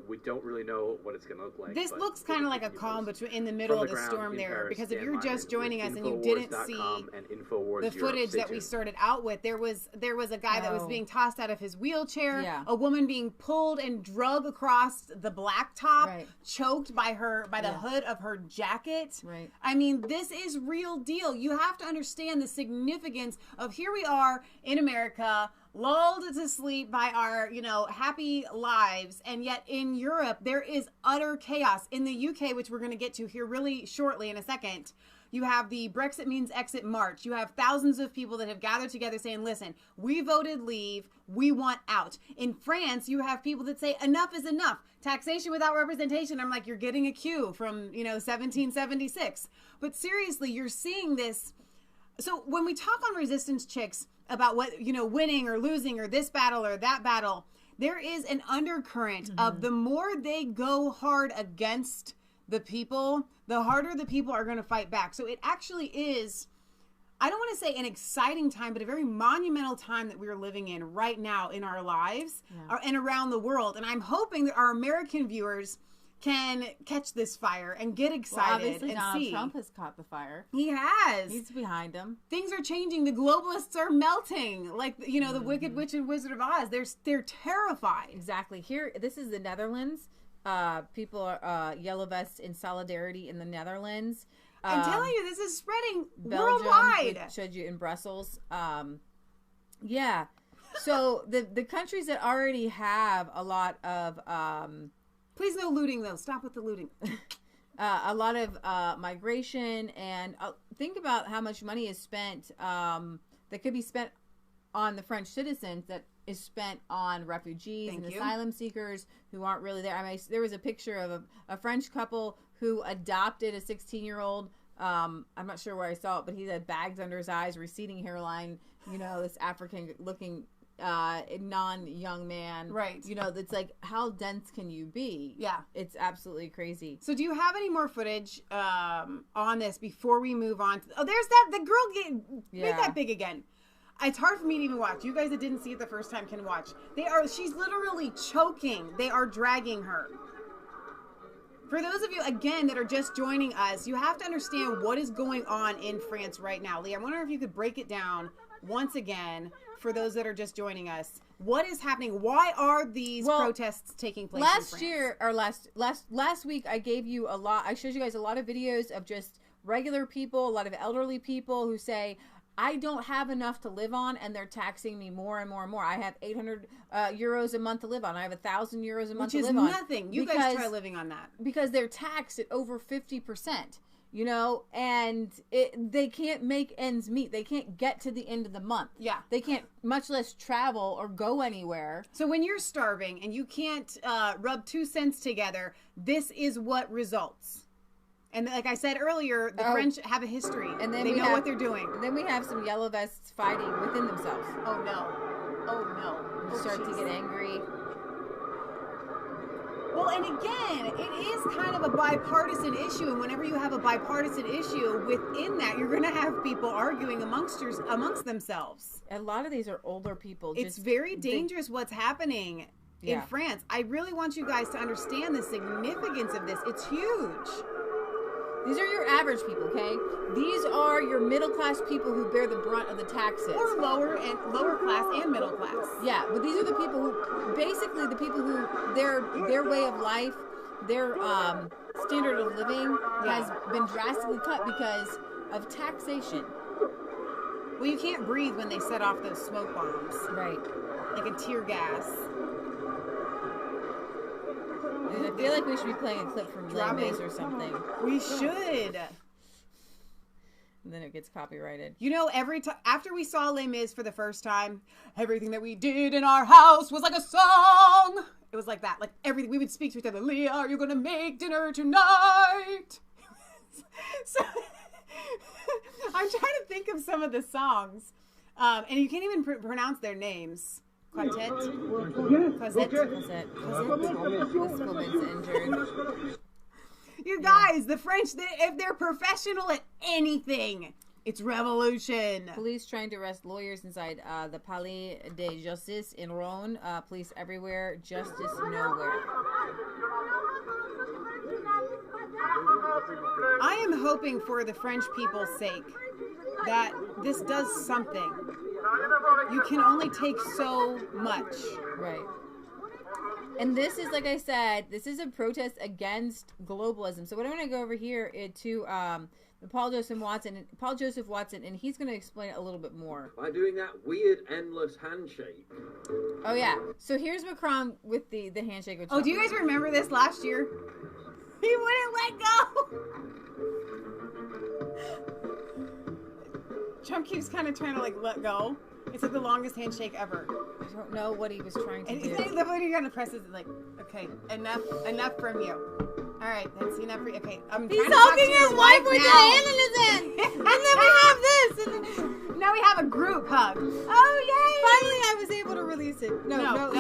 we don't really know what it's going to look like. This looks kind of like a calm in the middle of the storm there, Paris, because if you're just joining us and you didn't see the footage that we started out with, there was a guy that was being tossed out of his wheelchair, a woman being pulled and drug across the blacktop, choked by the hood of her jacket. Right. I mean, this is real deal. You have to understand the significance of here we are in America, lulled to sleep by our, happy lives, and yet in Europe there is utter chaos. In the UK, which we're going to get to here really shortly in a second, you have the Brexit means exit march. You have thousands of people that have gathered together saying, listen, we voted leave, we want out. In France, you have people that say enough is enough. Taxation without representation. I'm like, you're getting a cue from, 1776. But seriously, you're seeing this. So when we talk on Resistance Chicks about what, winning or losing or this battle or that battle, there is an undercurrent of the more they go hard against the people, the harder the people are going to fight back. So it actually is, I don't want to say an exciting time, but a very monumental time that we are living in right now in our lives and around the world. And I'm hoping that our American viewers can catch this fire and get excited and Donald see. Trump has caught the fire. He has. He's behind him. Things are changing. The globalists are melting. Like, the Wicked Witch and Wizard of Oz. They're terrified. Exactly. Here, this is the Netherlands. People are yellow vests in solidarity in the Netherlands. I'm telling you, this is spreading Belgium, worldwide. Showed you in Brussels. Yeah. So the countries that already have a lot of please no looting though. Stop with the looting. A lot of migration, and think about how much money is spent that could be spent on the French citizens that is spent on refugees and asylum seekers who aren't really there. I mean, there was a picture of a French couple who adopted a 16-year-old. I'm not sure where I saw it, but he had bags under his eyes, receding hairline, this African-looking non-young man. Right. That's like, how dense can you be? Yeah. It's absolutely crazy. So do you have any more footage on this before we move on? There's the girl made that big again. It's hard for me to even watch. You guys that didn't see it the first time can watch. She's literally choking. They are dragging her. For those of you, again, that are just joining us, you have to understand what is going on in France right now. Lee, I wonder if you could break it down once again for those that are just joining us. What is happening? Why are these protests taking place in France? Last week, I gave you I showed you guys a lot of videos of just regular people, a lot of elderly people who say, I don't have enough to live on, and they're taxing me more and more and more. I have 800 euros a month to live on. I have 1,000 euros a month to live on. Which is nothing. You guys try living on that. Because they're taxed at over 50%, and they can't make ends meet. They can't get to the end of the month. Yeah. They can't, much less travel or go anywhere. So when you're starving and you can't rub 2 cents together, this is what results. And like I said earlier, the French have a history, and then they know what they're doing. And then we have some yellow vests fighting within themselves. Oh no! Start to get angry. Well, and again, it is kind of a bipartisan issue, and whenever you have a bipartisan issue within that, you're going to have people arguing amongst themselves. A lot of these are older people. It's very dangerous what's happening in France. I really want you guys to understand the significance of this. It's huge. These are your average people, okay? These are your middle class people who bear the brunt of the taxes. Or lower class and middle class. Yeah, but these are the people who, basically the people who, their way of life, their standard of living has been drastically cut because of taxation. Well, you can't breathe when they set off those smoke bombs. Right. Like a tear gas. I feel like we should be playing a clip from Les Mis or something. We should. And then it gets copyrighted. You know, every time after we saw Les Mis for the first time, everything that we did in our house was like a song. It was like that. Like everything. We would speak to each other. Leah, are you going to make dinner tonight? So I'm trying to think of some of the songs. And you can't even pronounce their names. Quartet. This woman's injured. You guys, the French, if they're professional at anything, it's revolution. Police trying to arrest lawyers inside the Palais de Justice in Rhône. Police everywhere, justice nowhere. I am hoping for the French people's sake that this does something. You can only take so much. Right. And this is, like I said, this is a protest against globalism. So what I'm going to go over here to Paul Joseph Watson, and he's going to explain it a little bit more. By doing that weird, endless handshake. Oh, yeah. So here's Macron with the handshake with Trump. Oh, do you guys remember this last year? He wouldn't let go. Trump keeps kind of trying to, let go. It's like the longest handshake ever. I don't know what he was trying to do. And then you're gonna press it okay, enough from you. All right, that's enough for you. Okay, He's hugging his wife with the hand in his hand, and then we have this, and then now we have a group hug. Oh yay! Finally, I was able to release it. No,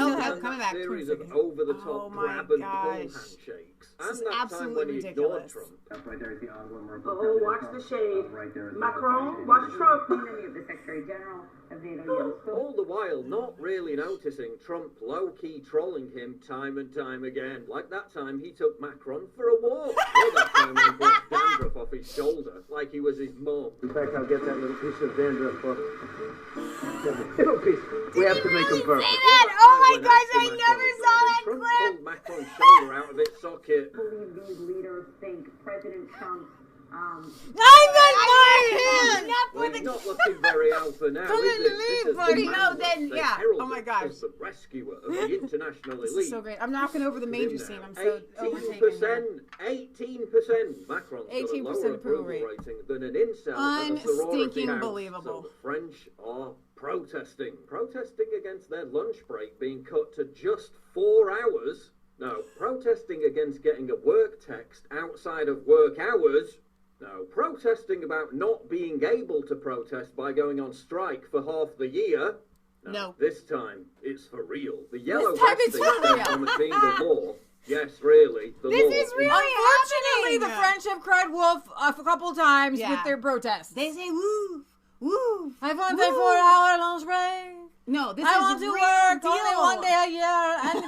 coming back. Series of over-the-top grab and pull handshakes. This is absolutely ridiculous. That's right there is the ongoing report. Oh, watch the shade. Right there. Macron, watch Trump. The Secretary General of NATO. All the while not really noticing Trump low-key trolling him time and time again. Like that time he took Macron for a walk. Or that time when he brushed dandruff off his shoulder like he was his mum. In fact, I'll get that little piece of dandruff off. Little piece. We have to make him perfect. Oh my gosh, I never saw that Trump clip. pulled Macron's shoulder out of its socket. I believe these leaders think President Trump's Well, he's not looking very alpha now, is it? Oh my gosh. The rescuer of the international elite. This is so great. I'm knocking over the major scene. I'm so 18%. Macron's 18% got a lower approval rating than an incel at a sorority house. Unbelievable. So the French are protesting against their lunch break being cut to just 4 hours. No, protesting against getting a work text outside of work hours. No, protesting about not being able to protest by going on strike for half the year. No. This time, it's for real. The yellow it's vesting for real. being the law. Yes, really. The This law is really Unfortunately, happening. the French have cried wolf a couple times with their protests. They say woo, woo. I want a 4-hour lunch break. No, this I is want to real work only 1 day a year and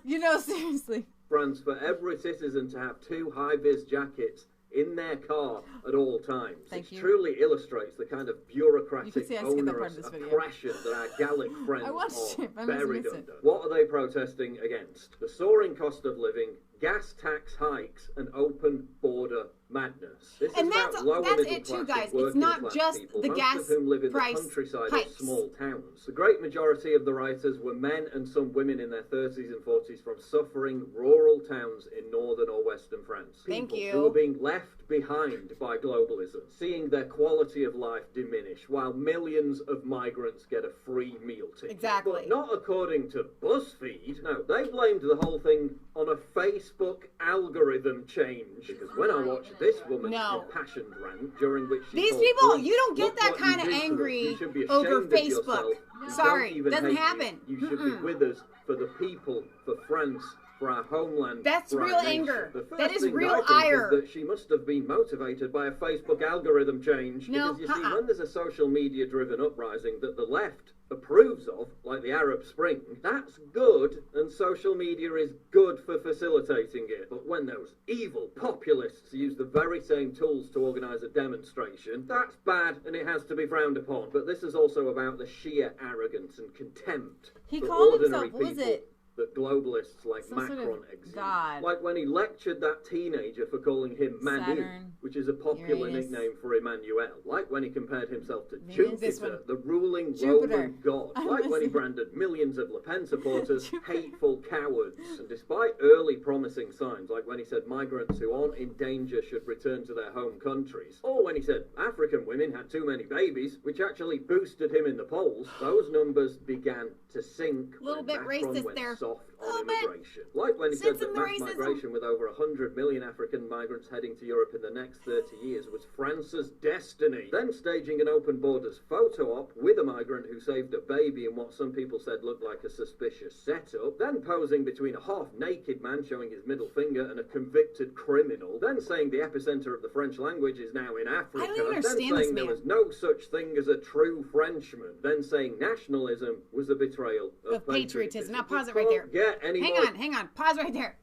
be, seriously. France, for every citizen to have 2 high-vis jackets in their car at all times. Thank you. Truly illustrates the kind of bureaucratic, I skipped that part onerous of this video. oppression that our Gallic friends I watched it, are but I must buried miss under. it. What are they protesting against? The soaring cost of living, gas tax hikes, and open border madness. This and is that's about lower middle it too, class guys. and It's not working just class people, the most gas of whom live in price the countryside hikes. of small towns. The great majority of the writers were men and some women in their 30s and 40s from suffering rural towns in northern or western France. Thank People you. who are being left behind by globalism, seeing their quality of life diminish while millions of migrants get a free meal ticket. Exactly. But not according to BuzzFeed. No, they blamed the whole thing on a Facebook algorithm change. Because when I watched this woman's impassioned rant, during which she These told people, police, you don't get "Look that what kind you of did to us. angry You should be over ashamed of Facebook. yourself. You Sorry, don't even doesn't hate happen. You should be with us for the people, for France, for our homeland. That's for our real nation." anger. The first That is thing real I think ire. is that she must have been motivated by a Facebook algorithm change. No, Because you see, when there's a social media driven uprising that the left approves of, like the Arab Spring, that's good, and social media is good for facilitating it. But when those evil populists use the very same tools to organise a demonstration, that's bad, and it has to be frowned upon. But this is also about the sheer arrogance and contempt He for called ordinary himself, what was people it? that globalists like Some sort Macron of exude. god. Like when he lectured that teenager for calling him Manu, Saturn, which is a popular Uranus. nickname for Emmanuel. Like when he compared himself to Venus. Jupiter, the ruling Jupiter. Roman god. Like when he branded millions of Le Pen supporters hateful cowards. And despite early promising signs, like when he said migrants who aren't in danger should return to their home countries, or when he said African women had too many babies, which actually boosted him in the polls, those numbers began to sink. Little when bit Macron racist went there. soft Little on bit. immigration. Like when he said Sits that in the mass racism. migration with over 100 million African migrants heading to Europe in the next 30 years was France's destiny. Then staging an open borders photo op with a migrant who saved a baby in what some people said looked like a suspicious setup. Then posing between a half-naked man showing his middle finger and a convicted criminal. Then saying the epicenter of the French language is now in Africa. I don't even Then understand this saying there man. was no such thing as a true Frenchman. Then saying nationalism was a betrayal of patriotism. Now pause it You right there. can't get any Hang more on. Pause right there.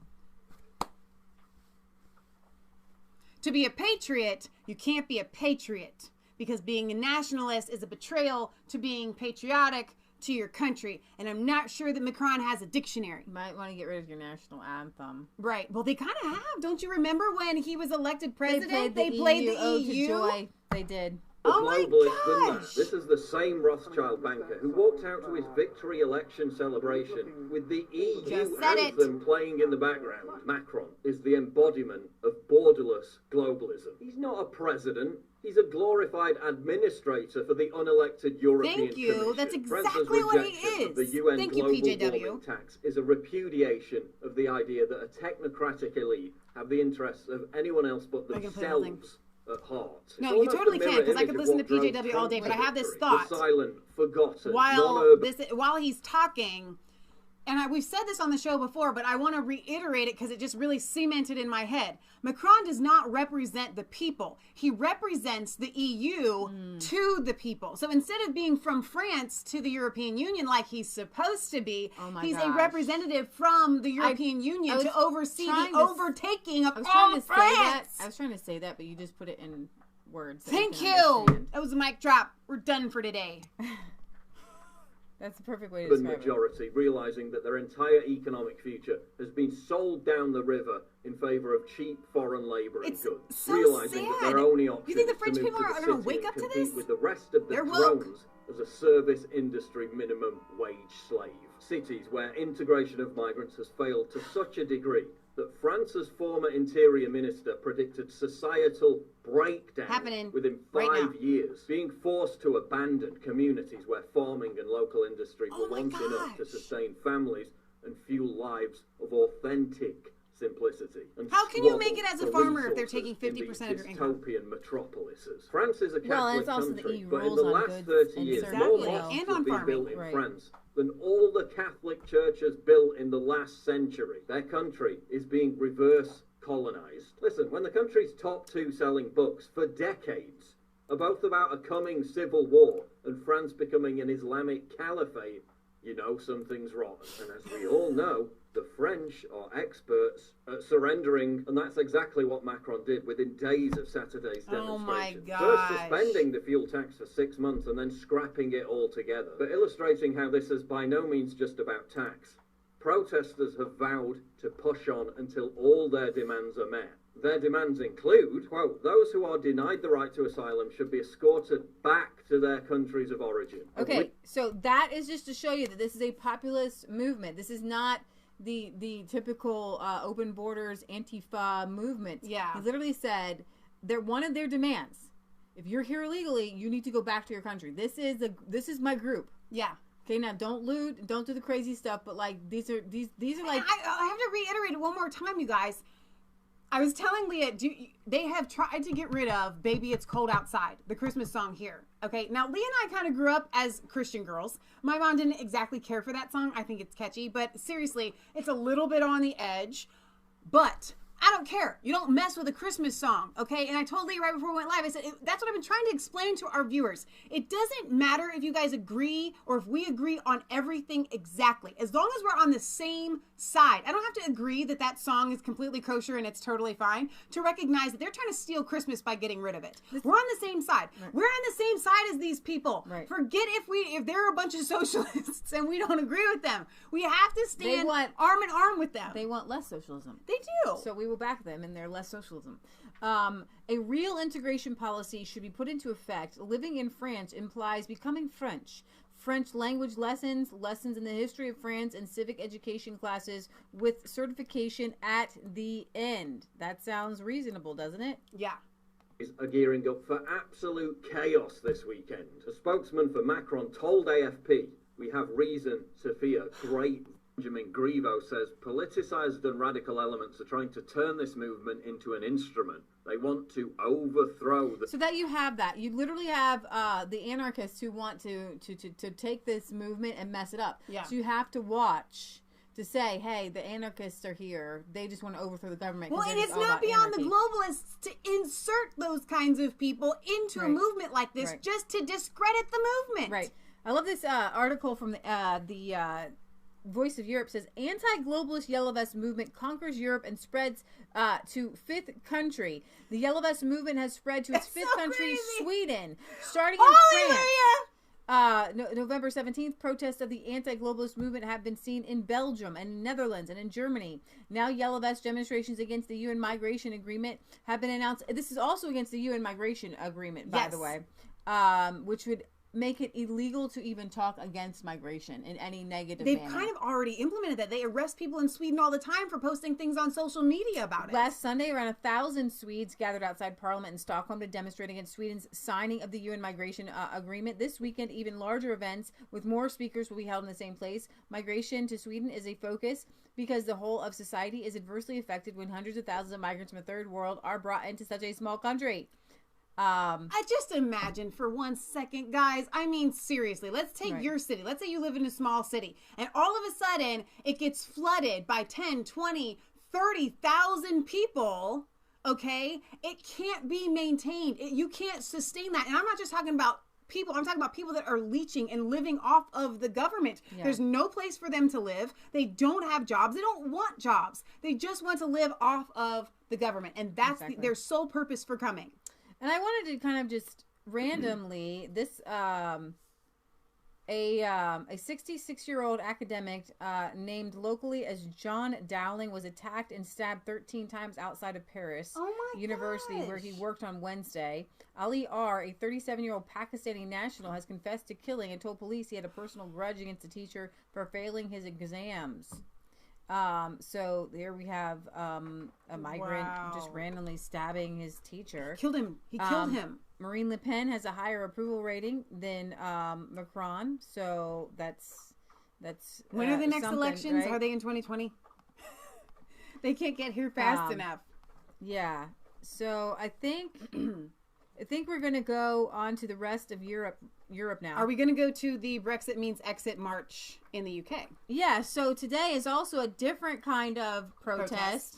To be a patriot, you can't be a patriot because being a nationalist is a betrayal to being patriotic to your country. And I'm not sure that Macron has a dictionary. You might want to get rid of your national anthem. Right. Well, they kind of have. Don't you remember when he was elected president? They played the EU. Ode to Joy. They did. The Oh my globalist than that. gosh. This is the same Rothschild banker who walked out to his victory election celebration with the EU Just said it. anthem playing in the background. Macron is the embodiment of borderless globalism. He's not a president. He's a glorified administrator for the unelected European Thank you. Commission. That's France's exactly what he rejection of the is. UN Thank you, global PJW. warming tax is a repudiation of the idea that a technocratic elite have the interests of anyone else but I can play the whole thing. themselves at heart. No, It's you almost totally a mirror can, 'cause I image could of listen to what drove PJW all day, but I have this thought. The silent, forgotten, While he's talking, and we've said this on the show before, but I want to reiterate it because it just really cemented in my head. Macron does not represent the people. He represents the EU to the people. So instead of being from France to the European Union like he's supposed to be, he's a representative from the European Union to oversee the overtaking of all of France. I was trying to say that, but you just put it in words. Thank you. That was a mic drop. We're done for today. That's the perfect way to The describe majority, realising that their entire economic future has been sold down the river in favour of cheap foreign labour and goods. So realising that their only option You think the is French to move people to are the going to city wake up and to compete this? with the rest of the They're woke. drones as a service industry minimum wage slave. Cities where integration of migrants has failed to such a degree that France's former interior minister predicted societal breakdown within 5 years, being forced to abandon communities where farming and local industry were once enough to sustain families and fuel lives of authentic simplicity. And How can you make it as a for farmer if they're resources taking in 50% of your these income? dystopian metropolises. France is a Well, and Catholic it's also the country, EU but in rules the on last goods 30 and years, services. more Exactly. mosques And have on been farming. built in Right. France than all the Catholic churches built in the last century. Their country is being reverse colonized. Listen, when the country's top two selling books for decades are both about a coming civil war and France becoming an Islamic caliphate, you know something's rotten. And as we all know, the French are experts at surrendering, and that's exactly what Macron did within days of Saturday's demonstration. Oh my First gosh. suspending the fuel tax for 6 months and then scrapping it altogether. But illustrating how this is by no means just about tax. Protesters have vowed to push on until all their demands are met. Their demands include, well, those who are denied the right to asylum should be escorted back to their countries of origin. Okay, so that is just to show you that this is a populist movement. This is not the typical open borders Antifa movement. Yeah. He literally said one of their demands, if you're here illegally, you need to go back to your country. This is my group. Yeah. Okay, now don't loot, don't do the crazy stuff, but like these are like. I have to reiterate it one more time, you guys. I was telling Leah, they have tried to get rid of "Baby It's Cold Outside," the Christmas song here. Okay, now Leah and I kind of grew up as Christian girls. My mom didn't exactly care for that song. I think it's catchy, but seriously, it's a little bit on the edge. But I don't care. You don't mess with a Christmas song, okay? And I told Leah right before we went live, I said, that's what I've been trying to explain to our viewers. It doesn't matter if you guys agree or if we agree on everything exactly. As long as we're on the same side. I don't have to agree that that song is completely kosher and it's totally fine to recognize that they're trying to steal Christmas by getting rid of it. We're on the same side. Right. We're on the same side as these people. Right. Forget if they're a bunch of socialists and we don't agree with them. We have to stand arm in arm with them. They want less socialism. They do. So we will back them in their less socialism. A real integration policy should be put into effect. Living in France implies becoming French. French language lessons in the history of France, and civic education classes with certification at the end. That sounds reasonable, doesn't it? Yeah. Are gearing up for absolute chaos this weekend. A spokesman for Macron told AFP, "We have reason to fear great." Benjamin Griveaux says politicized and radical elements are trying to turn this movement into an instrument. They want to overthrow the... So that you have that. You literally have the anarchists who want to take this movement and mess it up. Yeah. So you have to watch to say, hey, the anarchists are here. They just want to overthrow the government. Well, and it's not beyond the globalists to insert those kinds of people into a movement like this just to discredit the movement. Right. I love this article from the Voice of Europe says, anti-globalist Yellow Vest movement conquers Europe and spreads to fifth country. The Yellow Vest movement has spread to its fifth country, Sweden, starting in France. November 17th, protests of the anti-globalist movement have been seen in Belgium and Netherlands and in Germany. Now Yellow Vest demonstrations against the UN migration agreement have been announced. This is also against the UN migration agreement, by the way, which would make it illegal to even talk against migration in any negative manner. They've kind of already implemented that. They arrest people in Sweden all the time for posting things on social media about it. Last Sunday, around 1,000 Swedes gathered outside Parliament in Stockholm to demonstrate against Sweden's signing of the UN migration agreement. This weekend, even larger events with more speakers will be held in the same place. Migration to Sweden is a focus because the whole of society is adversely affected when hundreds of thousands of migrants from the third world are brought into such a small country. I just imagine for 1 second, guys, I mean, seriously, let's take your city. Let's say you live in a small city and all of a sudden it gets flooded by 10, 20, 30,000 people. Okay. It can't be maintained. You can't sustain that. And I'm not just talking about people. I'm talking about people that are leeching and living off of the government. Yeah. There's no place for them to live. They don't have jobs. They don't want jobs. They just want to live off of the government. And that's their sole purpose for coming. And I wanted to kind of just randomly, this, a 66-year-old academic named locally as John Dowling was attacked and stabbed 13 times outside of Paris University, where he worked on Wednesday. Ali R., a 37-year-old Pakistani national, has confessed to killing and told police he had a personal grudge against the teacher for failing his exams. So there we have a migrant just randomly stabbing his teacher. Killed him. He killed him. Marine Le Pen has a higher approval rating than Macron, so that's when are the next elections? Right? Are they in 2020? They can't get here fast enough. Yeah. So I think we're going to go on to the rest of Europe now. Are we going to go to the Brexit means exit march in the UK? Yeah, so today is also a different kind of protest.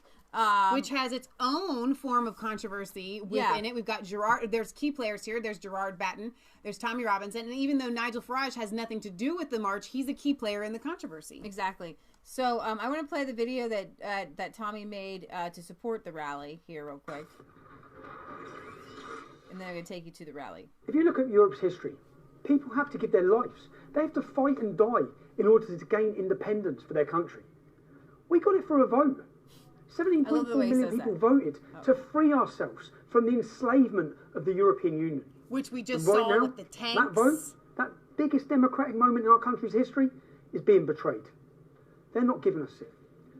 Which has its own form of controversy within it. We've got Gerard. There's key players here. There's Gerard Batten. There's Tommy Robinson. And even though Nigel Farage has nothing to do with the march, he's a key player in the controversy. Exactly. So I want to play the video that Tommy made to support the rally here real quick. And then I'm going to take you to the rally. If you look at Europe's history, people have to give their lives. They have to fight and die in order to gain independence for their country. We got it through a vote. 17.4 million people voted to free ourselves from the enslavement of the European Union. Which we just saw now, with the tanks. That vote, that biggest democratic moment in our country's history, is being betrayed. They're not giving us it.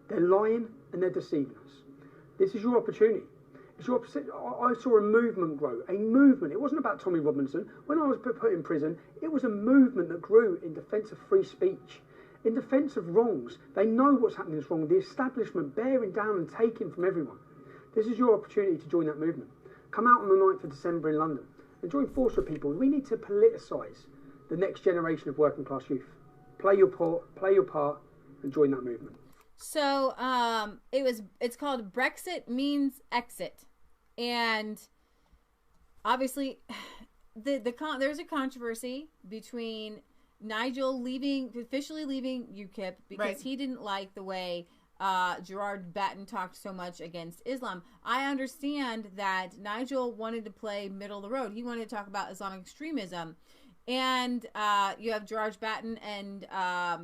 They're lying and they're deceiving us. This is your opportunity. It's your I saw a movement grow. A movement. It wasn't about Tommy Robinson. When I was put in prison, it was a movement that grew in defence of free speech, in defence of wrongs. They know what's happening is wrong. The establishment bearing down and taking from everyone. This is your opportunity to join that movement. Come out on the 9th of December in London and join force with people. We need to politicise the next generation of working class youth. Play your part and join that movement. So it's called Brexit Means Exit, and obviously there's a controversy between Nigel officially leaving UKIP because he didn't like the way Gerard Batten talked so much against Islam. I understand that Nigel wanted to play middle of the road. He wanted to talk about Islamic extremism. And you have Gerard Batten and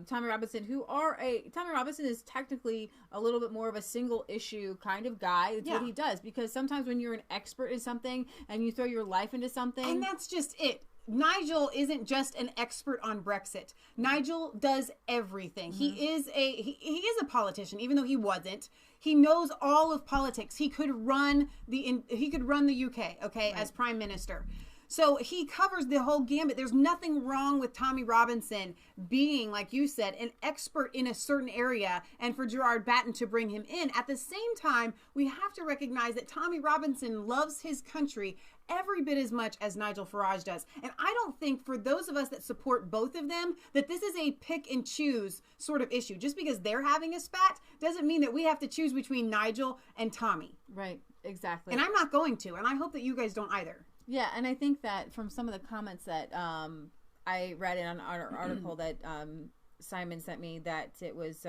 Tommy Robinson, Tommy Robinson is technically a little bit more of a single issue kind of guy. It's what he does. Because sometimes when you're an expert in something and you throw your life into something. And that's just it. Nigel isn't just an expert on Brexit. Nigel does everything. Mm-hmm. He is a politician, even though he wasn't. He knows all of politics. He could run the UK, as Prime Minister. So he covers the whole gambit. There's nothing wrong with Tommy Robinson being, like you said, an expert in a certain area and for Gerard Batten to bring him in. At the same time, we have to recognize that Tommy Robinson loves his country every bit as much as Nigel Farage does. And I don't think for those of us that support both of them, that this is a pick and choose sort of issue. Just because they're having a spat doesn't mean that we have to choose between Nigel and Tommy. Right, exactly. And I'm not going to, and I hope that you guys don't either. Yeah, and I think that from some of the comments that I read in an article that Simon sent me, that it was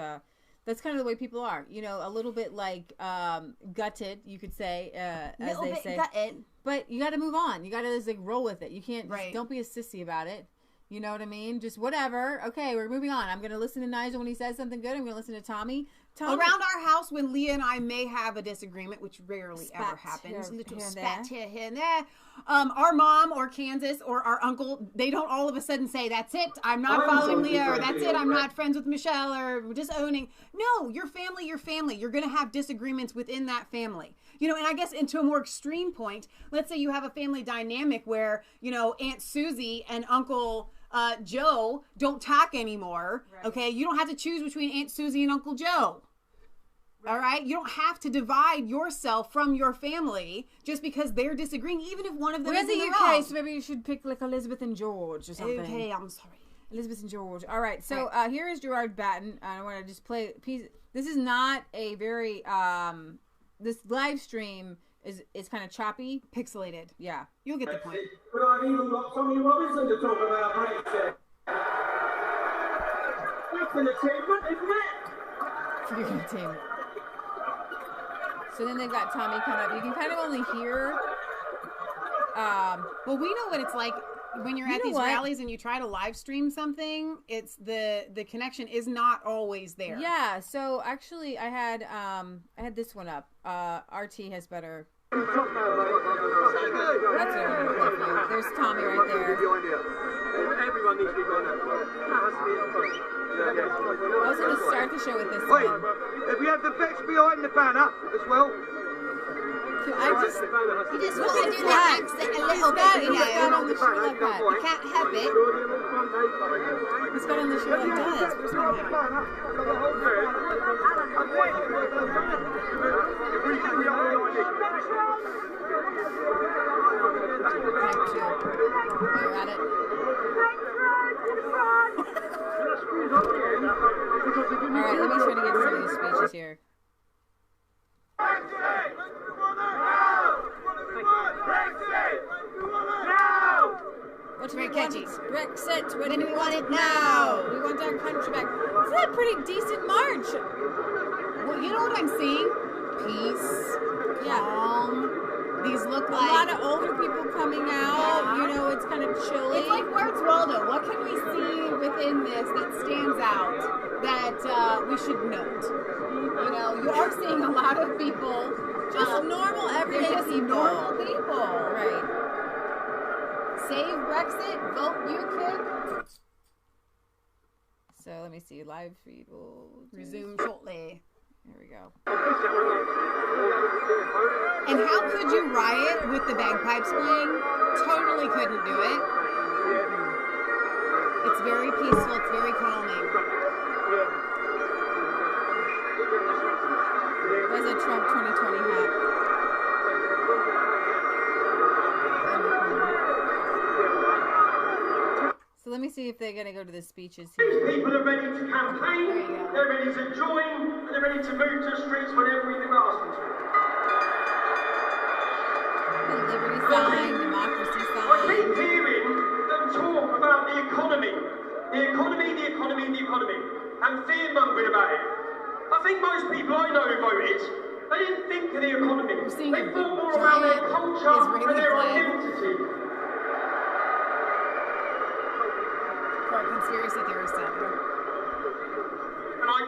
that's kind of the way people are, a little bit like gutted, you could say, as they say. Gutted. But you got to move on. You got to just roll with it. You can't. Don't be a sissy about it. You know what I mean? Just whatever. Okay, we're moving on. I'm going to listen to Nigel when he says something good. I'm going to listen to Tommy. Around our house, when Leah and I may have a disagreement, which rarely ever happens, little spat here and there, our mom or Kansas or our uncle, they don't all of a sudden say, that's it, I'm not following Leah, or that's it, I'm not friends with Michelle, or we're disowning. No, your family, your family. You're going to have disagreements within that family. And I guess into a more extreme point, let's say you have a family dynamic where, Aunt Susie and Uncle Joe don't talk anymore. Right. Okay, you don't have to choose between Aunt Susie and Uncle Joe. Right. All right, you don't have to divide yourself from your family just because they're disagreeing, even if one of them is in the wrong. So maybe you should pick like Elizabeth and George or something. Okay, I'm sorry, Elizabeth and George. All right, so here is Gerard Batten. I want to just play a piece. This is not a very this live stream is kind of choppy, pixelated. Yeah, you'll get the point. But I've even got Tommy Robinson to talk about Brexit. That's an achievement, isn't it? Pretty good team. So then they've got Tommy come up. You can kind of only hear. Well, we know what it's like when you're at these rallies and you try to live stream something. It's the connection is not always there. Yeah. So actually, I had this one up. RT has better. That's what I'm gonna play for you. There's Tommy right there. Everyone needs to be going up. I was going to start the show with this one. If we have the Bex behind the banner as well. I just want to do that accent a little bit, He's got on the show like that. You can't help it. He's got on the show like that. Where's my hat? You're at it. Alright, let me try to get some of these speeches here. What's very catchy? Brexit, when do we want it now? We want our country back. Isn't that a pretty decent march? Well, you know what I'm seeing? Peace, calm. These look like a lot of older people coming out. Yeah. It's kind of chilly. It's like, where's Waldo? What can we see within this that stands out that we should note? You you are seeing a lot of people, just normal, everyday people. Normal people. Right. Save Brexit, vote UKIP. So let me see. Live feed will resume shortly. Here we go. And how could you riot with the bagpipes playing? Totally couldn't do it. It's very peaceful. It's very calming. There's a Trump 2020 hat. So let me see if they're going to go to the speeches here. These people are ready to campaign, they're ready to join, and they're ready to move to the streets whenever we ask them to. The liberty sign, democracy sign. I keep hearing them talk about the economy, and fear-mongering about it. I think most people I know who voted, they didn't think of the economy. They thought more about their culture and their identity. Conspiracy theorist out there. And I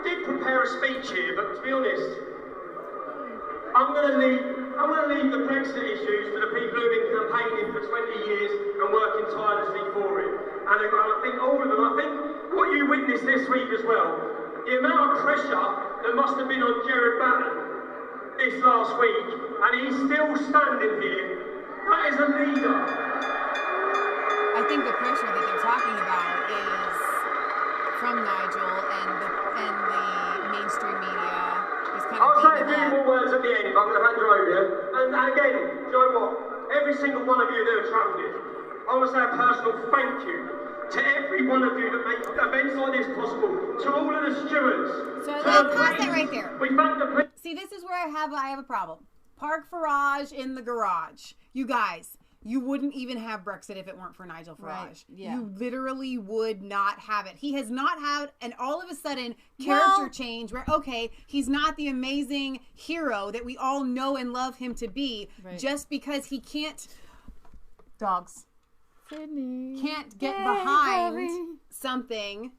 did prepare a speech here, but to be honest, I'm going to leave the Brexit issues to the people who've been campaigning for 20 years and working tirelessly for it. And I think all of them, I think what you witnessed this week as well, the amount of pressure that must have been on Jared Batten this last week, and he's still standing here. That is a leader. I think the pressure that they're talking about is from Nigel and the mainstream media. I'll say a few more words at the end, but I'm going to hand you over here. And again, do you know what? Every single one of you that have travelled here, I want to say a personal thank you to every one of you that make events like this possible. To all of the stewards. So pause that right there. We thank the. See, this is where I have a problem. Park Farage in the garage. You guys. You wouldn't even have Brexit if it weren't for Nigel Farage. Right. Yeah. You literally would not have it. He has not had an all of a sudden character change where, okay, he's not the amazing hero that we all know and love him to be just because he can't can't get behind something.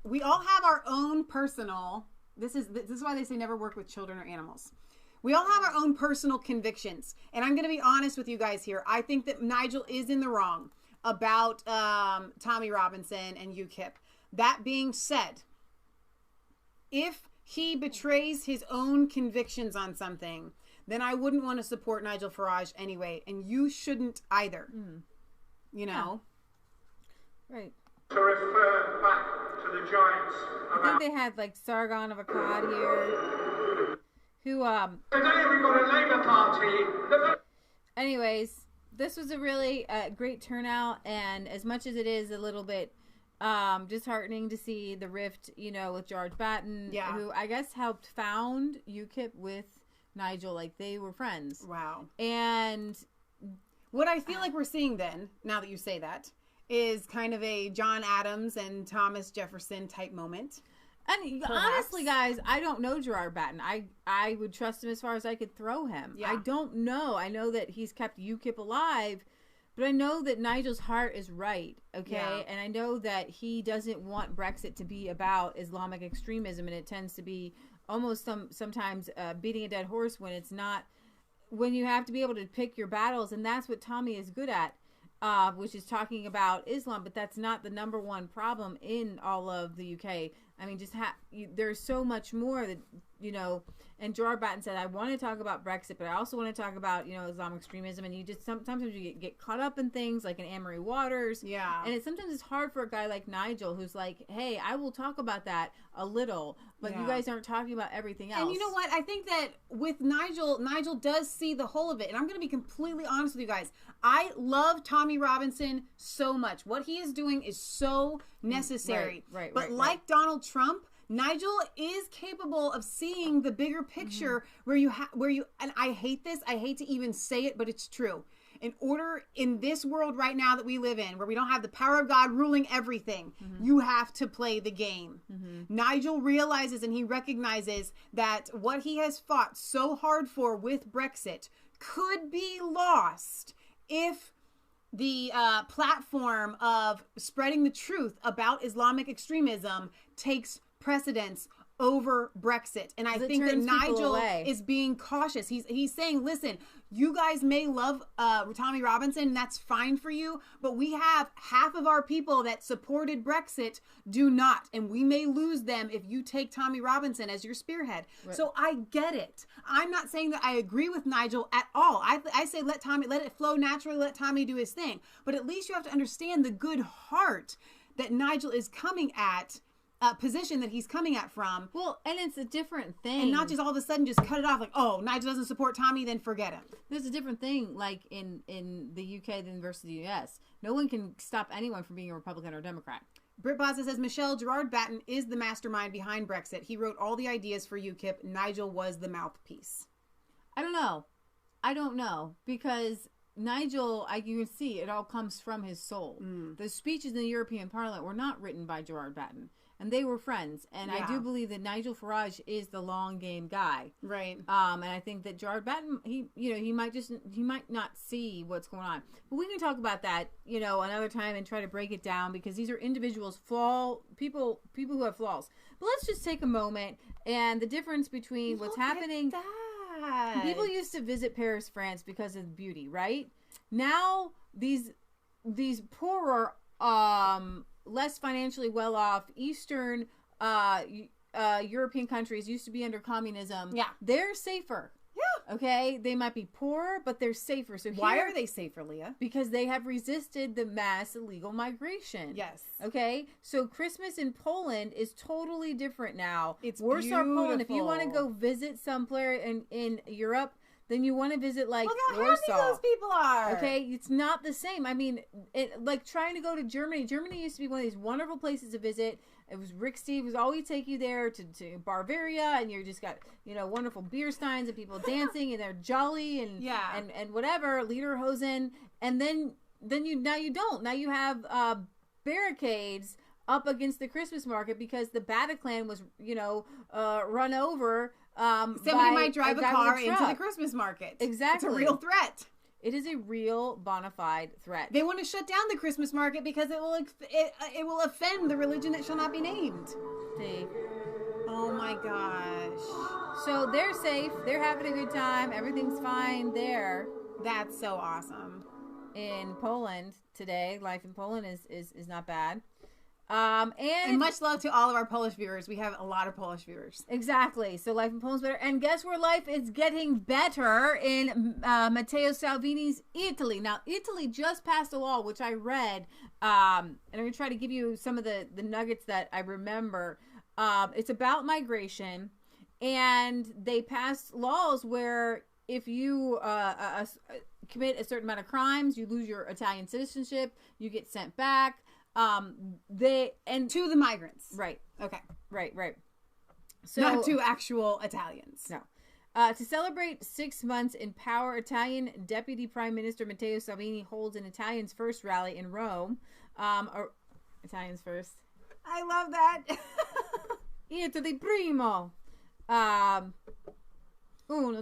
We all have our own personal. This is why they say never work with children or animals. We all have our own personal convictions. And I'm going to be honest with you guys here. I think that Nigel is in the wrong about Tommy Robinson and UKIP. That being said, if he betrays his own convictions on something, then I wouldn't want to support Nigel Farage anyway. And you shouldn't either. You know? Yeah. Right. To refer back to the Giants. I think they had like Sargon of Akkad here. Who, Today we've got a Labour Party. Anyways, this was a really great turnout, and as much as it is a little bit disheartening to see the rift, you know, with George Batten, who I guess helped found UKIP with Nigel, like they were friends. Wow. And what I feel like we're seeing then, now that you say that, is kind of a John Adams and Thomas Jefferson type moment. And honestly, guys, I don't know Gerard Batten. I would trust him as far as I could throw him. Yeah. I don't know. I know that he's kept UKIP alive, but I know that Nigel's heart is right, okay? Yeah. And I know that he doesn't want Brexit to be about Islamic extremism, and it tends to be almost sometimes beating a dead horse when it's not, when you have to be able to pick your battles, and that's what Tommy is good at. Which is talking about Islam, but that's not the number one problem in all of the UK. I mean, there's so much more that, you know, and Gerard Batten said, I want to talk about Brexit, but I also want to talk about, you know, Islamic extremism. And you just, sometimes you get caught up in things like in Anne-Marie Waters. Yeah. And sometimes it's hard for a guy like Nigel, who's like, hey, I will talk about that a little, but you guys aren't talking about everything else. And you know what? I think that with Nigel does see the whole of it. And I'm going to be completely honest with you guys. I love Tommy Robinson so much. What he is doing is so necessary. Right. But like Donald Trump, Nigel is capable of seeing the bigger picture where you and I hate this. I hate to even say it, but it's true. In order in this world right now that we live in, where we don't have the power of God ruling everything, you have to play the game. Nigel realizes and he recognizes that what he has fought so hard for with Brexit could be lost if the platform of spreading the truth about Islamic extremism takes precedence over Brexit. And I think that Nigel is being cautious. He's saying, listen, you guys may love Tommy Robinson, that's fine for you, but we have half of our people that supported Brexit do not, and we may lose them if you take Tommy Robinson as your spearhead. Right. So I get it. I'm not saying that I agree with Nigel at all. I say let it flow naturally, let Tommy do his thing. But at least you have to understand the good heart that Nigel is coming at, position that he's coming at from. Well, and it's a different thing. And not just all of a sudden just cut it off like, oh, Nigel doesn't support Tommy, then forget him. There's a different thing, like in the UK than versus the US. No one can stop anyone from being a Republican or Democrat. Britt Baza says, Michelle, Gerard Batten is the mastermind behind Brexit. He wrote all the ideas for UKIP. Nigel was the mouthpiece. I don't know. Because Nigel, you can see, it all comes from his soul. The speeches in the European Parliament were not written by Gerard Batten. And they were friends. And I do believe that Nigel Farage is the long game guy. Right. And I think that Gerard Batten, he might not see what's going on. But we can talk about that, another time and try to break it down, because these are individuals, people who have flaws. But let's just take a moment and the difference between what's happening. People used to visit Paris, France because of beauty, right? Now these poorer, less financially well-off Eastern European countries used to be under communism. Yeah. They're safer. Yeah. Okay? They might be poor, but they're safer. So why are they safer, Leah? Because they have resisted the mass illegal migration. Yes. Okay? So Christmas in Poland is totally different now. It's Warsaw, Poland. If you want to go visit somewhere in Europe, then you want to visit like Warsaw. Look how happy those people are. Okay, it's not the same. I mean, like trying to go to Germany. Germany used to be one of these wonderful places to visit. It was Rick Steve was always take you there to Bavaria, and you just got wonderful beer steins and people dancing, and they're jolly and whatever lederhosen. And then you don't. Now you have barricades up against the Christmas market because the Bataclan was run over. Somebody might drive a car into the Christmas market. Exactly. It's a real threat. It is a real bona fide threat. They want to shut down the Christmas market because it will offend the religion that shall not be named. See. Oh my gosh. So they're safe. They're having a good time. Everything's fine there. That's so awesome. In Poland today, life in Poland is not bad. And much love to all of our Polish viewers. We have a lot of Polish viewers. Exactly. So life in Poland's better. And guess where life is getting better? In Matteo Salvini's Italy. Now, Italy just passed a law, which I read, and I'm going to try to give you some of the nuggets that I remember. It's about migration, and they passed laws where if you commit a certain amount of crimes, you lose your Italian citizenship, you get sent back. To the migrants. Right. Okay. Right. So not to actual Italians. No. To celebrate 6 months in power, Italian Deputy Prime Minister Matteo Salvini holds an Italians First rally in Rome. Italians First. I love that. Italy primo. 1,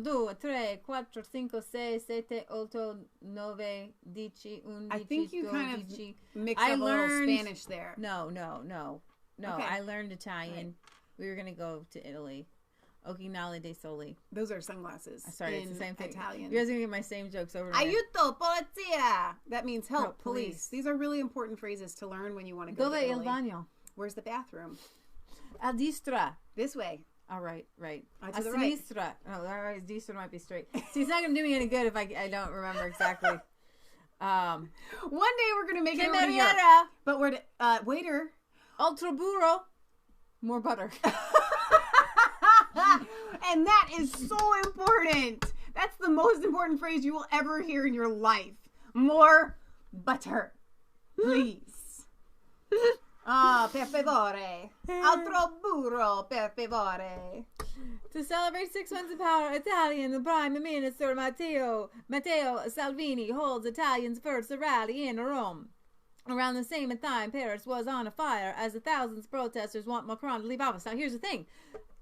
2, 3, 4, 5, 6, 7, 8, 9, 10, 11. I think you kind of mixed up a little Spanish there. No. Okay. I learned Italian. Right. We were going to go to Italy. Occhiali dei Soli. Those are sunglasses. Sorry, it's the same thing. Italian. You guys are going to get my same jokes over again. Aiuto, polizia. That means help, police. These are really important phrases to learn when you want to go to Italy. Dove il bagno? Where's the bathroom? A destra. This way. Oh, right. A sinistra. Right. Oh, destra might be straight. See, it's not going to do me any good if I don't remember exactly. One day we're going to make it over here. But we're waiter. Altro burro. More butter. And that is so important. That's the most important phrase you will ever hear in your life. More butter. Please. Per favore. Altro burro, per favore. To celebrate 6 months of power, Italian Prime Minister Matteo Salvini holds Italians First rally in Rome. Around the same time, Paris was on fire as the thousands of protesters want Macron to leave office. Now, here's the thing.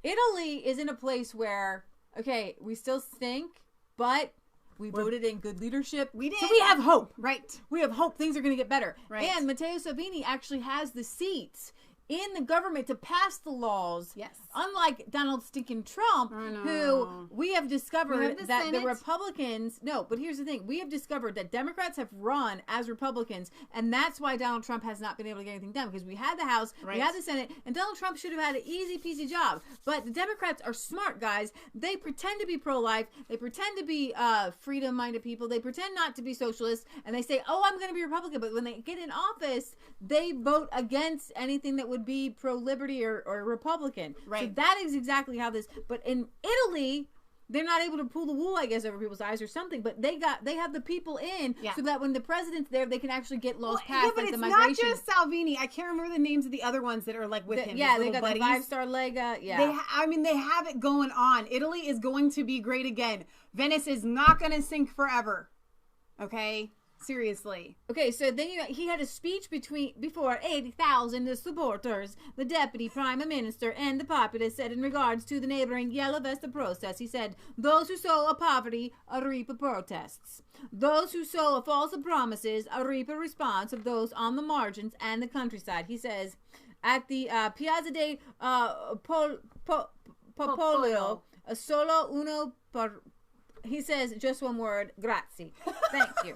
Italy is in a place where, okay, we still stink, but we voted in good leadership. We did. So we have hope. Right. We have hope things are going to get better. Right. And Matteo Salvini actually has the seats in the government to pass the laws. Yes. Unlike Donald stinking Trump, who we have discovered that the Republicans... No, but here's the thing. We have discovered that Democrats have run as Republicans, and that's why Donald Trump has not been able to get anything done, because we had the House, we had the Senate, and Donald Trump should have had an easy-peasy job. But the Democrats are smart, guys. They pretend to be pro-life. They pretend to be freedom-minded people. They pretend not to be socialists, and they say, oh, I'm going to be Republican. But when they get in office, they vote against anything that would be pro-liberty or Republican. Right. So that is exactly how this... But in Italy... They're not able to pull the wool, I guess, over people's eyes or something. But they have the people in so that when the president's there, they can actually get laws passed. Yeah, but like it's the not just Salvini. I can't remember the names of the other ones that are like with him. Yeah, they got the 5-star Lega. Yeah, they have it going on. Italy is going to be great again. Venice is not going to sink forever. Okay. Seriously. Okay, so then he had a speech before 80,000 supporters. The deputy prime minister and the populace said in regards to the neighboring Yellow Vesta protest, he said, those who sow a poverty reap a protests. Those who sow false promises reap a response of those on the margins and the countryside. He says, at the Piazza de Popolo, solo uno per... He says just one word, grazie. Thank you.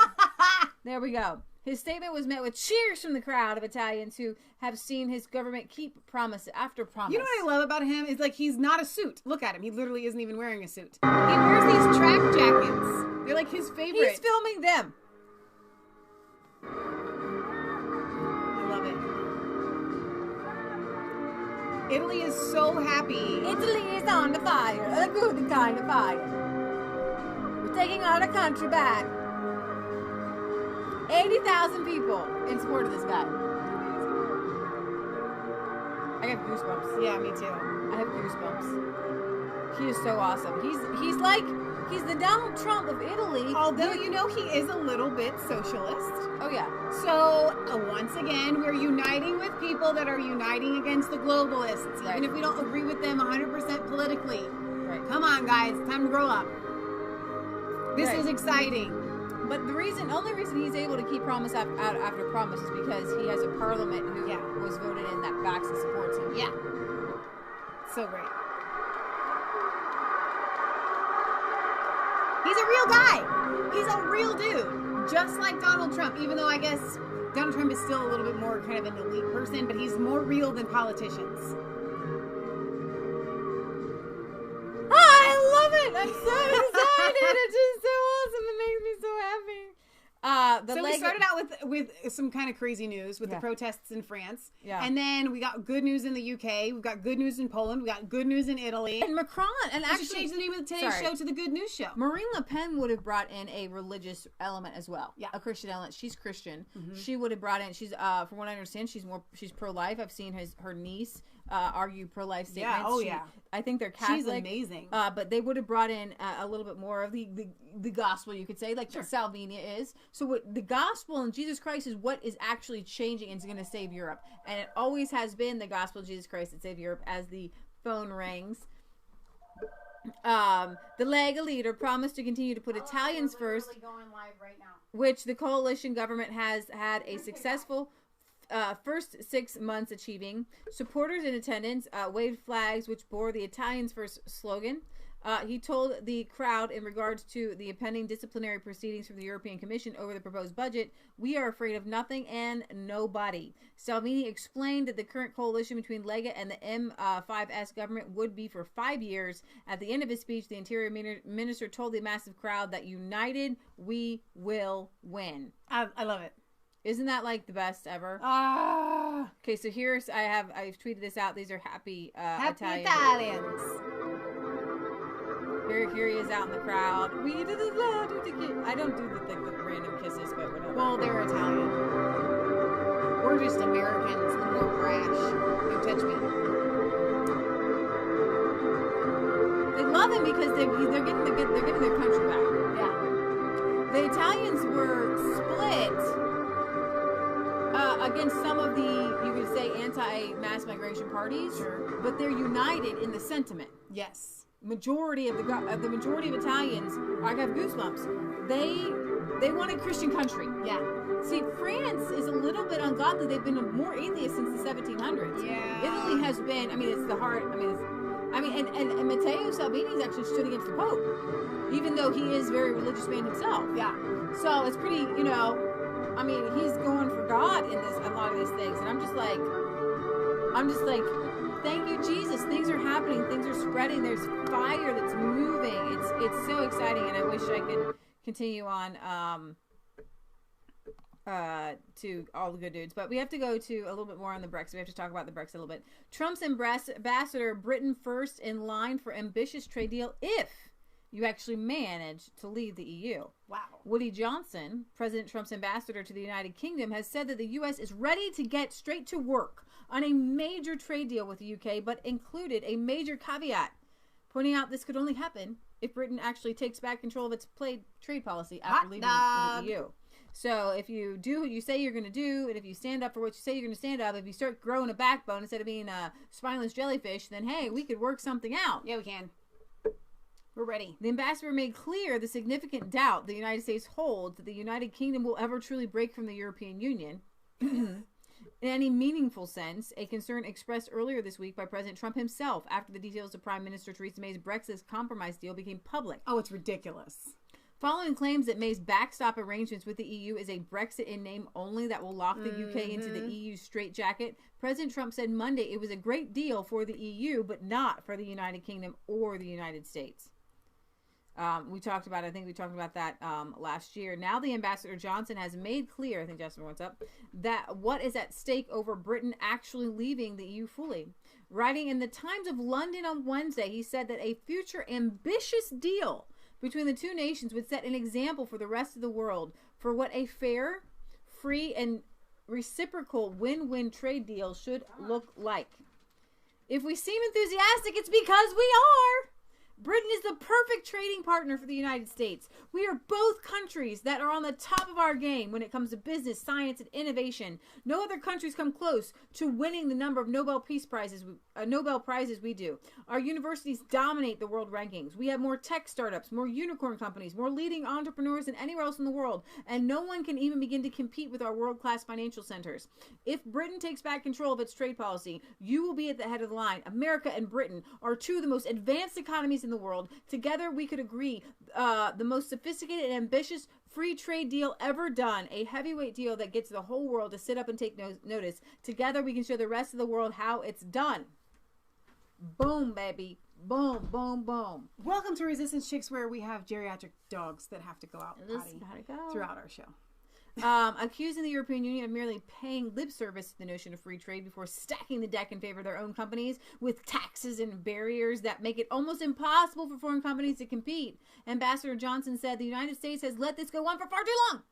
There we go. His statement was met with cheers from the crowd of Italians who have seen his government keep promise after promise. You know what I love about him is like he's not a suit. Look at him. He literally isn't even wearing a suit. He wears these track jackets. They're like his favorite. He's filming them. I love it. Italy is so happy. Italy is on the fire. A good kind of fire. We're taking our country back. 80,000 people in support of this guy. I have goosebumps. Yeah, me too. I have goosebumps. He is so awesome. He's the Donald Trump of Italy. Although, you know, he is a little bit socialist. Oh, yeah. So, once again, we're uniting with people that are uniting against the globalists. Even if we don't agree with them 100% politically. Right. Come on, guys. Time to grow up. This is exciting. But the only reason he's able to keep promise after promise is because he has a parliament who was voted in that backs and supports him. Yeah. So great. He's a real guy. He's a real dude. Just like Donald Trump, even though I guess Donald Trump is still a little bit more kind of an elite person, but he's more real than politicians. I love it. I'm so excited. It's just so awesome. It makes me so happy. We started out with some kind of crazy news with the protests in France. Yeah. And then we got good news in the UK. We've got good news in Poland. We got good news in Italy. And Macron. And actually changed the name of today's show to the Good News Show. Marine Le Pen would have brought in a religious element as well. Yeah. A Christian element. She's Christian. Mm-hmm. She would have brought in, she's from what I understand, she's pro-life. I've seen her niece argue pro-life statements. Yeah. Oh, yeah. I think they're Catholic. She's amazing. But they would have brought in a little bit more of the gospel, you could say, like Salvini is. So what the gospel and Jesus Christ is what is actually changing and is going to save Europe. And it always has been the gospel of Jesus Christ that saved Europe. As the phone rings, the Lega leader promised to continue to put Italians first, going live right now. which the coalition government has had a successful first 6 months achieving. Supporters in attendance waved flags which bore the Italians First slogan. He told the crowd in regards to the impending disciplinary proceedings from the European Commission over the proposed budget, we are afraid of nothing and nobody. Salvini explained that the current coalition between Lega and the M5S government would be for 5 years. At the end of his speech, the Interior Minister told the massive crowd that united, we will win. I love it. Isn't that like the best ever? Okay, so I've tweeted this out. These are happy Italians. Here he is out in the crowd. I don't do the random kisses, but whatever. Well, they're Italian. We're just Americans, the more brash. Don't touch me. They love him because they're getting their country back. Yeah. The Italians were split against some of the, you could say, anti-mass migration parties, but they're united in the sentiment. Yes. Majority of Italians, I have goosebumps. They They want a Christian country. Yeah. See, France is a little bit ungodly. They've been more atheist since the 1700s. Yeah. Italy has been, it's the heart, and Matteo Salvini's actually stood against the Pope, even though he is a very religious man himself. Yeah. So it's pretty, he's going for God in a lot of these things. And I'm just like, thank you, Jesus. Things are happening. Things are spreading. There's fire that's moving. It's so exciting, and I wish I could continue on to all the good dudes. But we have to go to a little bit more on the Brexit. We have to talk about the Brexit a little bit. Trump's ambassador, Britain first in line for ambitious trade deal if you actually manage to leave the EU. Wow. Woody Johnson, President Trump's ambassador to the United Kingdom, has said that the U.S. is ready to get straight to work on a major trade deal with the UK, but included a major caveat, pointing out this could only happen if Britain actually takes back control of its trade policy after leaving the EU. So if you do what you say you're going to do, and if you stand up for what you say you're going to stand up, if you start growing a backbone instead of being a spineless jellyfish, then hey, we could work something out. Yeah, we can. We're ready. The ambassador made clear the significant doubt the United States holds that the United Kingdom will ever truly break from the European Union. In any meaningful sense, a concern expressed earlier this week by President Trump himself after the details of Prime Minister Theresa May's Brexit compromise deal became public. Oh, it's ridiculous. Following claims that May's backstop arrangements with the EU is a Brexit in name only that will lock the UK into the EU's straitjacket, President Trump said Monday it was a great deal for the EU, but not for the United Kingdom or the United States. We talked about that last year. Now the Ambassador Johnson has made clear, I think Justin wants up, that what is at stake over Britain actually leaving the EU fully. Writing in the Times of London on Wednesday, he said that a future ambitious deal between the two nations would set an example for the rest of the world for what a fair, free, and reciprocal win-win trade deal should look like. If we seem enthusiastic, it's because we are. Britain is the perfect trading partner for the United States. We are both countries that are on the top of our game when it comes to business, science, and innovation. No other countries come close to winning the number of Nobel prizes we do. Our universities dominate the world rankings. We have more tech startups, more unicorn companies, more leading entrepreneurs than anywhere else in the world, and no one can even begin to compete with our world-class financial centers. If Britain takes back control of its trade policy, you will be at the head of the line. America and Britain are two of the most advanced economies in the world. Together, we could agree the most sophisticated and ambitious free trade deal ever done, a heavyweight deal that gets the whole world to sit up and take notice. Together, we can show the rest of the world how it's done. Boom, baby. Boom, boom, boom. Welcome to Resistance Chicks, where we have geriatric dogs that have to go out potty throughout our show. Accusing the European Union of merely paying lip service to the notion of free trade before stacking the deck in favor of their own companies with taxes and barriers that make it almost impossible for foreign companies to compete. Ambassador Johnson said the United States has let this go on for far too long.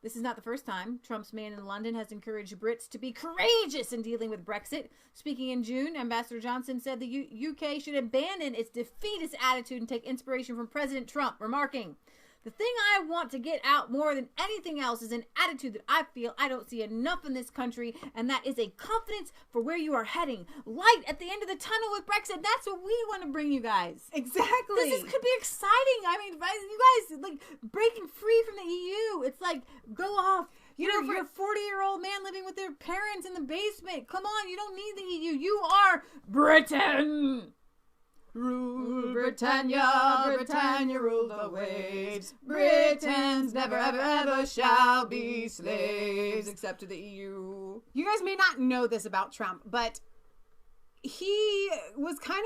This is not the first time Trump's man in London has encouraged Brits to be courageous in dealing with Brexit. Speaking in June, Ambassador Johnson said the UK should abandon its defeatist attitude and take inspiration from President Trump, remarking, "The thing I want to get out more than anything else is an attitude that I feel I don't see enough in this country, and that is a confidence for where you are heading. Light at the end of the tunnel with Brexit." That's what we want to bring you guys. Exactly. This could be exciting. I mean, you guys, like, breaking free from the EU. It's like, go off. You're a 40-year-old man living with their parents in the basement. Come on, you don't need the EU. You are Britain. Rule Britannia, Britannia rule the waves. Britons never ever ever shall be slaves except to the EU. You guys may not know this about Trump, but he was kind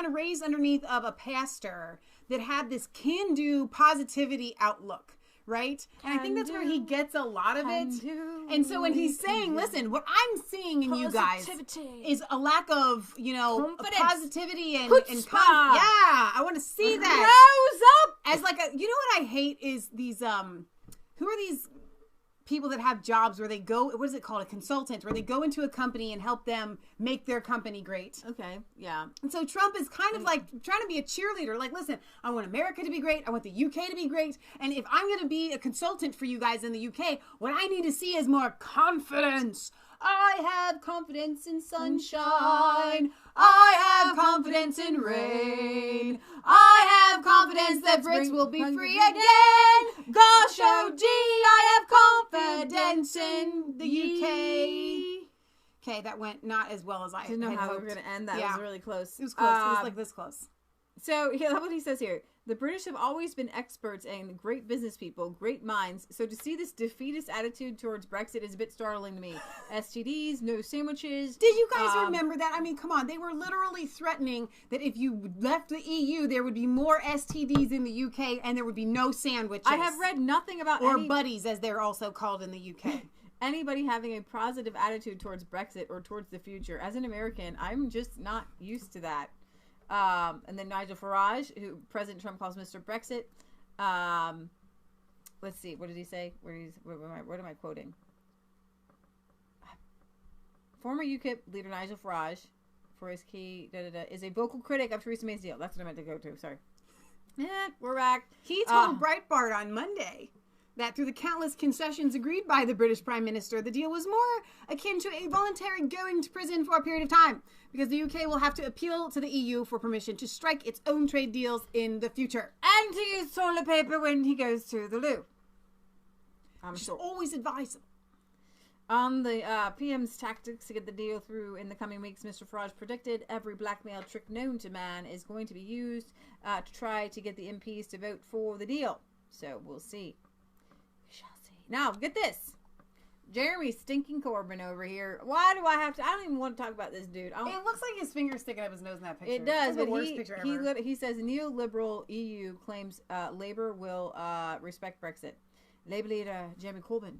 of raised underneath of a pastor that had this can-do positivity outlook. Right? And I think that's where he gets a lot of it. And so when he's saying, listen, what I'm seeing in you guys is a lack of, positivity and I want to see that. Rose up! As like what I hate is these, who are these people that have jobs where they go, what is it called? A consultant, where they go into a company and help them make their company great. Okay, yeah. And so Trump is kind of like trying to be a cheerleader. Like, listen, I want America to be great. I want the UK to be great. And if I'm going to be a consultant for you guys in the UK, what I need to see is more confidence. I have confidence in sunshine. I have confidence in rain. I have confidence that Brits will be free again. Gosh, oh gee, I have confidence in the UK. Okay, that went not as well as I didn't know had how hoped. we were going to end that. It was really close. It was close. It was like this close. So, yeah, what he says here. The British have always been experts and great business people, great minds. So to see this defeatist attitude towards Brexit is a bit startling to me. STDs, no sandwiches. Did you guys remember that? I mean, come on. They were literally threatening that if you left the EU, there would be more STDs in the UK and there would be no sandwiches. I have read nothing about buddies, as they're also called in the UK. Anybody having a positive attitude towards Brexit or towards the future. As an American, I'm just not used to that. And then Nigel Farage, who President Trump calls Mr. Brexit. Let's see, what did he say? What am I quoting? Former UKIP leader Nigel Farage, for his key, is a vocal critic of Theresa May's deal. That's what I meant to go to. Sorry. We're back. He told Breitbart on Monday that through the countless concessions agreed by the British Prime Minister, the deal was more akin to a voluntary going to prison for a period of time, because the UK will have to appeal to the EU for permission to strike its own trade deals in the future. And to use toilet paper when he goes to the loo. I'm sure. Always advisable. On the PM's tactics to get the deal through in the coming weeks, Mr. Farage predicted every blackmail trick known to man is going to be used to try to get the MPs to vote for the deal. So we'll see. Now, get this. Jeremy stinking Corbyn over here. Why do I have to? I don't even want to talk about this dude. It looks like his finger's sticking up his nose in that picture. It does, but the worst picture ever. He says neoliberal EU claims Labour will respect Brexit. Labour leader Jeremy Corbyn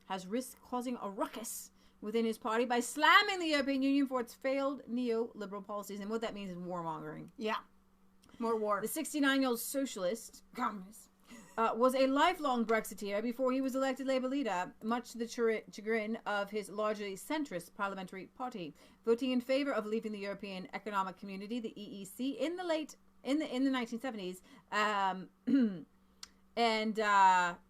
has risked causing a ruckus within his party by slamming the European Union for its failed neoliberal policies. And what that means is warmongering. Yeah. More war. The 69-year-old socialist, communist, was a lifelong Brexiteer before he was elected Labour leader, much to the chagrin of his largely centrist parliamentary party, voting in favour of leaving the European Economic Community, the EEC, in the 1970s, and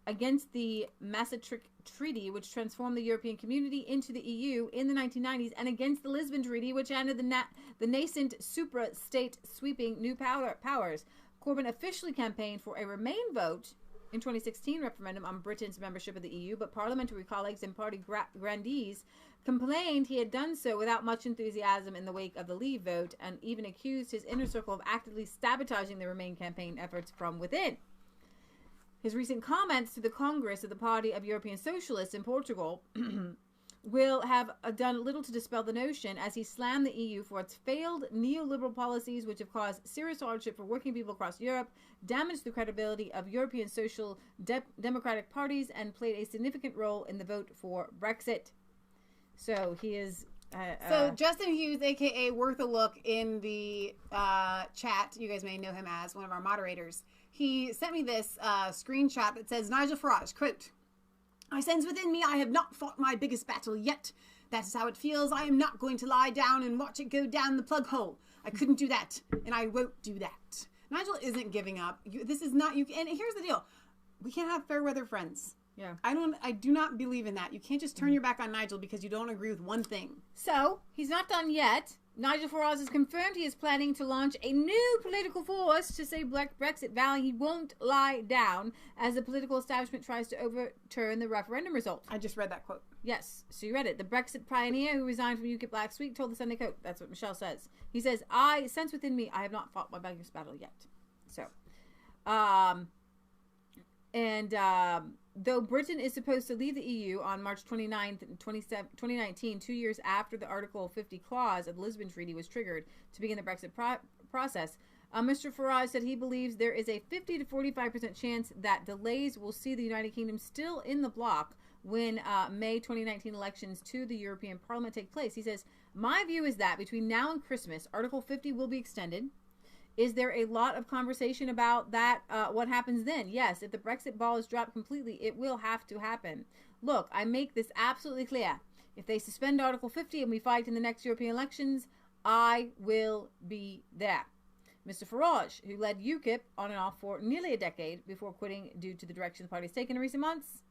against the Maastricht Treaty, which transformed the European Community into the EU in the 1990s, and against the Lisbon Treaty, which ended the nascent supra-state sweeping new powers. Corbyn officially campaigned for a Remain vote in 2016 referendum on Britain's membership of the EU, but parliamentary colleagues and party grandees complained he had done so without much enthusiasm in the wake of the Leave vote, and even accused his inner circle of actively sabotaging the Remain campaign efforts from within. His recent comments to the Congress of the Party of European Socialists in Portugal will have done little to dispel the notion, as he slammed the EU for its failed neoliberal policies, which have caused serious hardship for working people across Europe, damaged the credibility of European social democratic parties, and played a significant role in the vote for Brexit. So he is... so Justin Hughes, a.k.a. Worth a Look, in the chat, you guys may know him as one of our moderators, he sent me this screenshot that says, Nigel Farage, quote, "I sense within me I have not fought my biggest battle yet. That is how it feels. I am not going to lie down and watch it go down the plug hole. I couldn't do that, and I won't do that." Nigel isn't giving up. This is not you. And here's the deal: we can't have fair weather friends. Yeah, I do not believe in that. You can't just turn your back on Nigel because you don't agree with one thing. So he's not done yet. Nigel Farage has confirmed he is planning to launch a new political force to say Brexit, vowing he won't lie down as the political establishment tries to overturn the referendum result. I just read that quote. Yes, so you read it. The Brexit pioneer who resigned from UKIP last week told the Sunday Coat. That's what Michelle says. He says, "I sense within me I have not fought my biggest battle yet." So, though Britain is supposed to leave the EU on March 29th, 2019, 2 years after the Article 50 clause of the Lisbon Treaty was triggered to begin the Brexit process, Mr. Farage said he believes there is a 50 to 45% chance that delays will see the United Kingdom still in the bloc when May 2019 elections to the European Parliament take place. He says, "My view is that between now and Christmas, Article 50 will be extended. Is there a lot of conversation about that? What happens then? Yes, if the Brexit ball is dropped completely, it will have to happen. Look, I make this absolutely clear. If they suspend Article 50 and we fight in the next European elections, I will be there." Mr. Farage, who led UKIP on and off for nearly a decade before quitting due to the direction the party's taken in recent months,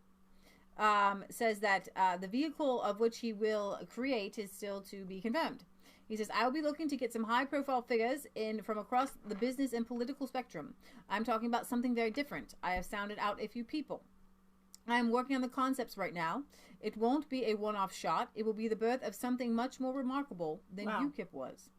says that the vehicle of which he will create is still to be confirmed. He says, I will be looking to get some high-profile figures in from across the business and political spectrum. I'm talking about something very different. I have sounded out a few people. I am working on the concepts right now. It won't be a one-off shot. It will be the birth of something much more remarkable than UKIP was.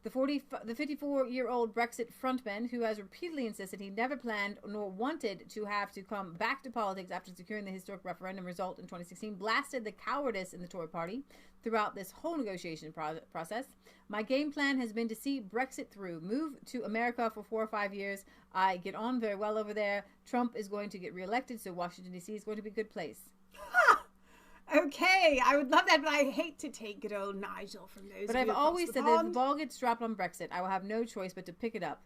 The 54-year-old Brexit frontman, who has repeatedly insisted he never planned nor wanted to have to come back to politics after securing the historic referendum result in 2016, blasted the cowardice in the Tory party throughout this whole negotiation process. My game plan has been to see Brexit through, move to America for 4 or 5 years. I get on very well over there. Trump is going to get reelected, so Washington, D.C. is going to be a good place. Okay, I would love that, but I hate to take good old Nigel from those. But I've always said that if the ball gets dropped on Brexit, I will have no choice but to pick it up.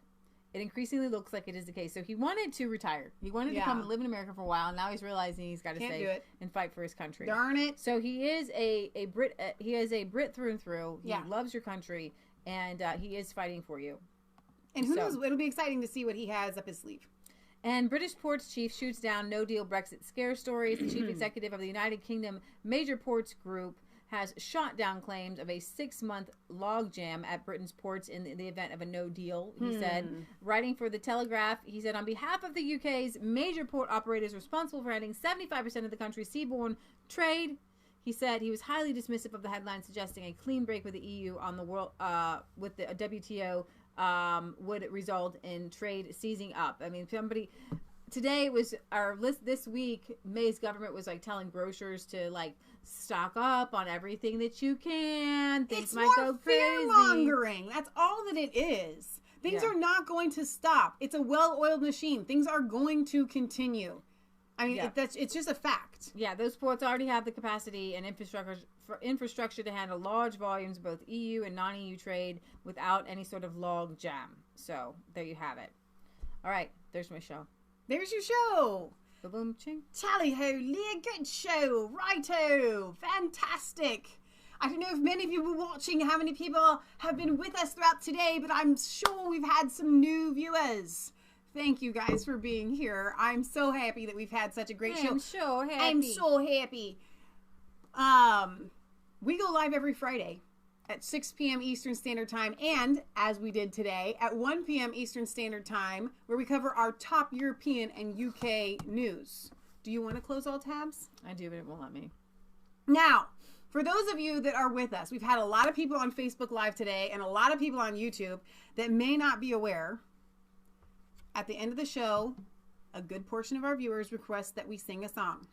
It increasingly looks like it is the case. So he wanted to retire. He wanted to come and live in America for a while, and now he's realizing he's got to stay and fight for his country. Darn it! So he is a Brit. He is a Brit through and through. He loves your country, and he is fighting for you. And who knows? It'll be exciting to see what he has up his sleeve. And British ports chief shoots down no-deal Brexit scare stories. The chief executive of the United Kingdom Major Ports Group has shot down claims of a 6-month logjam at Britain's ports in the event of a no-deal, he said. Writing for The Telegraph, he said, on behalf of the UK's major port operators responsible for handling 75% of the country's seaborne trade, he said he was highly dismissive of the headline suggesting a clean break with the EU on the world with the WTO would result in trade seizing up. I mean, today was our list. This week, May's government was like telling grocers to like stock up on everything that you can. Things might go crazy. Fear mongering. That's all that it is. Things are not going to stop. It's a well-oiled machine. Things are going to continue. I mean, it's just a fact. Yeah, those ports already have the capacity and infrastructure to handle large volumes of both EU and non-EU trade without any sort of log jam. So there you have it. All right, there's my show. There's your show. Boom, ching. Tally ho, Leah, good show. Righto, fantastic. I don't know if many of you were watching, how many people have been with us throughout today, but I'm sure we've had some new viewers. Thank you guys for being here. I'm so happy that we've had such a great show. I'm so happy. I'm so happy. We go live every Friday at 6 p.m. Eastern Standard Time, and as we did today, at 1 p.m. Eastern Standard Time, where we cover our top European and UK news. Do you want to close all tabs? I do, but it won't let me. Now, for those of you that are with us, we've had a lot of people on Facebook Live today and a lot of people on YouTube that may not be aware. At the end of the show, a good portion of our viewers request that we sing a song.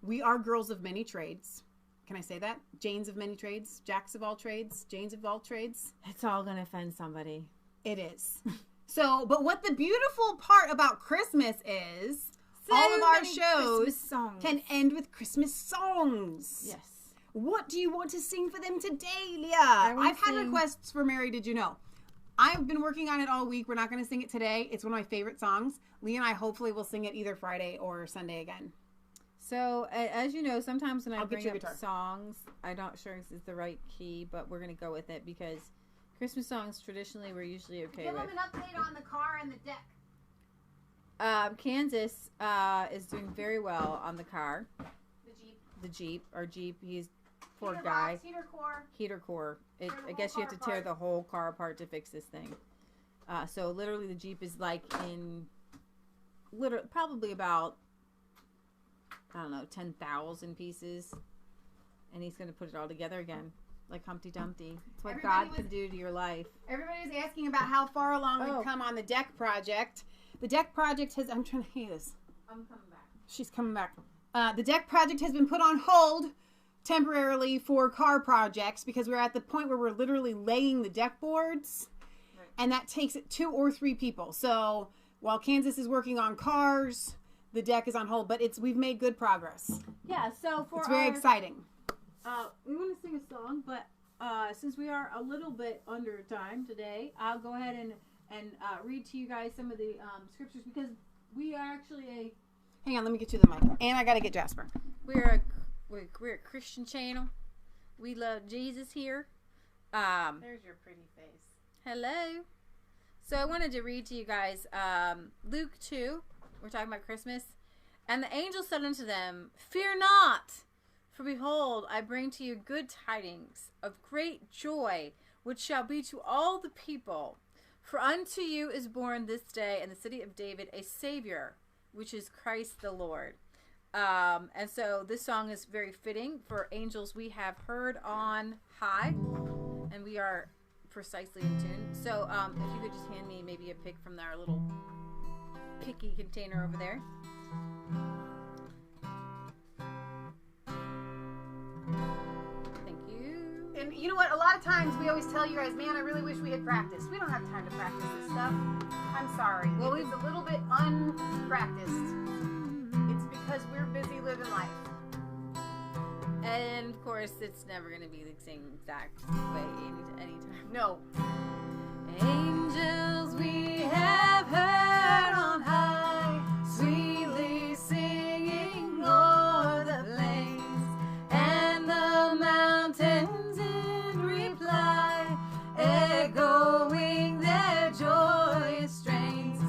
We are girls of many trades. Can I say that? Janes of many trades, Jacks of all trades, Janes of all trades. It's all going to offend somebody. It is. So, but what the beautiful part about Christmas is all of our shows can end with Christmas songs. Yes. What do you want to sing for them today, Leah? I've had requests for Mary Did You Know? I've been working on it all week. We're not going to sing it today. It's one of my favorite songs. Leah and I hopefully will sing it either Friday or Sunday again. So, as you know, sometimes when I bring up songs, I'm not sure if it's the right key, but we're going to go with it because Christmas songs traditionally we're usually okay with. Give them an update on the car and the deck. Kansas is doing very well on the car. The Jeep. Our Jeep. He's poor guy. Heater core. I guess you have to tear the whole car apart to fix this thing. So literally the Jeep is like in probably about, I don't know, 10,000 pieces. And he's going to put it all together again. Like Humpty Dumpty. It's what God can do to your life. Everybody was asking about how far along we've come on the deck project. The deck project has... I'm trying to hear this. I'm coming back. She's coming back. The deck project has been put on hold temporarily for car projects because we're at the point where we're literally laying the deck boards. Right. And that takes 2 or 3 people. So while Kansas is working on cars, the deck is on hold. But we've made good progress. Yeah, so for it's very exciting. We want to sing a song, but since we are a little bit under time today, I'll go ahead and read to you guys some of the scriptures because we are actually Hang on, let me get you the mic. And I got to get Jasper. We're a Christian channel. We love Jesus here. There's your pretty face. Hello. So I wanted to read to you guys Luke 2. We're talking about Christmas. And the angel said unto them, Fear not, for behold, I bring to you good tidings of great joy, which shall be to all the people. For unto you is born this day in the city of David a Savior, which is Christ the Lord. And so this song is very fitting for angels we have heard on high, and we are precisely in tune. So if you could just hand me maybe a pick from our little picky container over there. Thank you. And you know what? A lot of times we always tell you guys, man, I really wish we had practiced. We don't have time to practice this stuff. I'm sorry. Well, it's a little bit unpracticed. It's because we're busy living life. And of course, it's never going to be the same exact way anytime. No. Angels we have heard on high, sweetly singing o'er the plains, and the mountains in reply, echoing their joyous strains.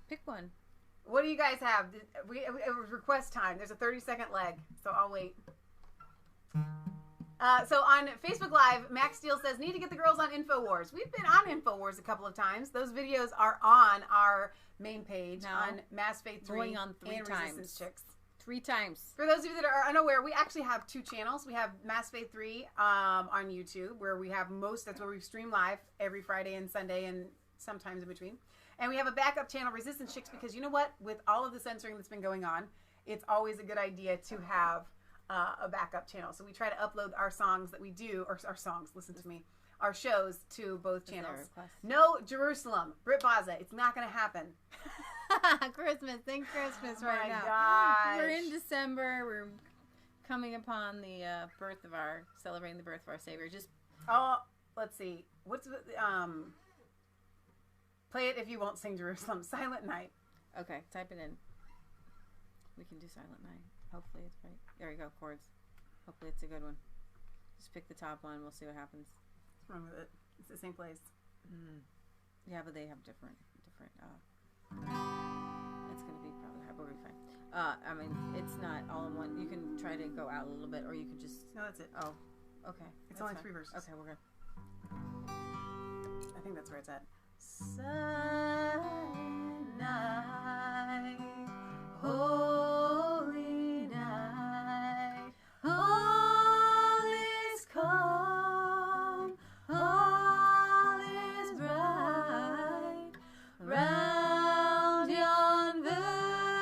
Pick one. What do you guys have? It was request time. There's a 30-second leg, so I'll wait. So on Facebook Live, Max Steele says, need to get the girls on InfoWars. We've been on InfoWars a couple of times. Those videos are on our main page on Mass Faith 3 going on 3 and times. Resistance Chicks. 3 times. For those of you that are unaware, we actually have 2 channels. We have Mass Faith 3 on YouTube, where we have that's where we stream live every Friday and Sunday and sometimes in between. And we have a backup channel, Resistance Chicks, because you know what? With all of the censoring that's been going on, it's always a good idea to have a backup channel. So we try to upload our songs that we do, or our songs, listen to me, our shows to both channels. No Jerusalem, Brit Baza, it's not going to happen. Christmas, think Christmas right now. Gosh. We're in December. We're coming upon the celebrating the birth of our Savior. Let's see. What's the play it if you won't sing Jerusalem. Silent Night. Okay, type it in. We can do Silent Night. Hopefully it's right. There we go, chords. Hopefully it's a good one. Just pick the top one. We'll see what happens. What's wrong with it? It's the same place. Yeah, but they have different. It's going to be probably hard, but we'll be fine. I mean, it's not all in one. You can try to go out a little bit, or you could just... No, that's it. Oh, okay. It's only 3 verses. Okay, we're good. I think that's where it's at. Silent night, holy night, all is calm, all is bright, round yon virgin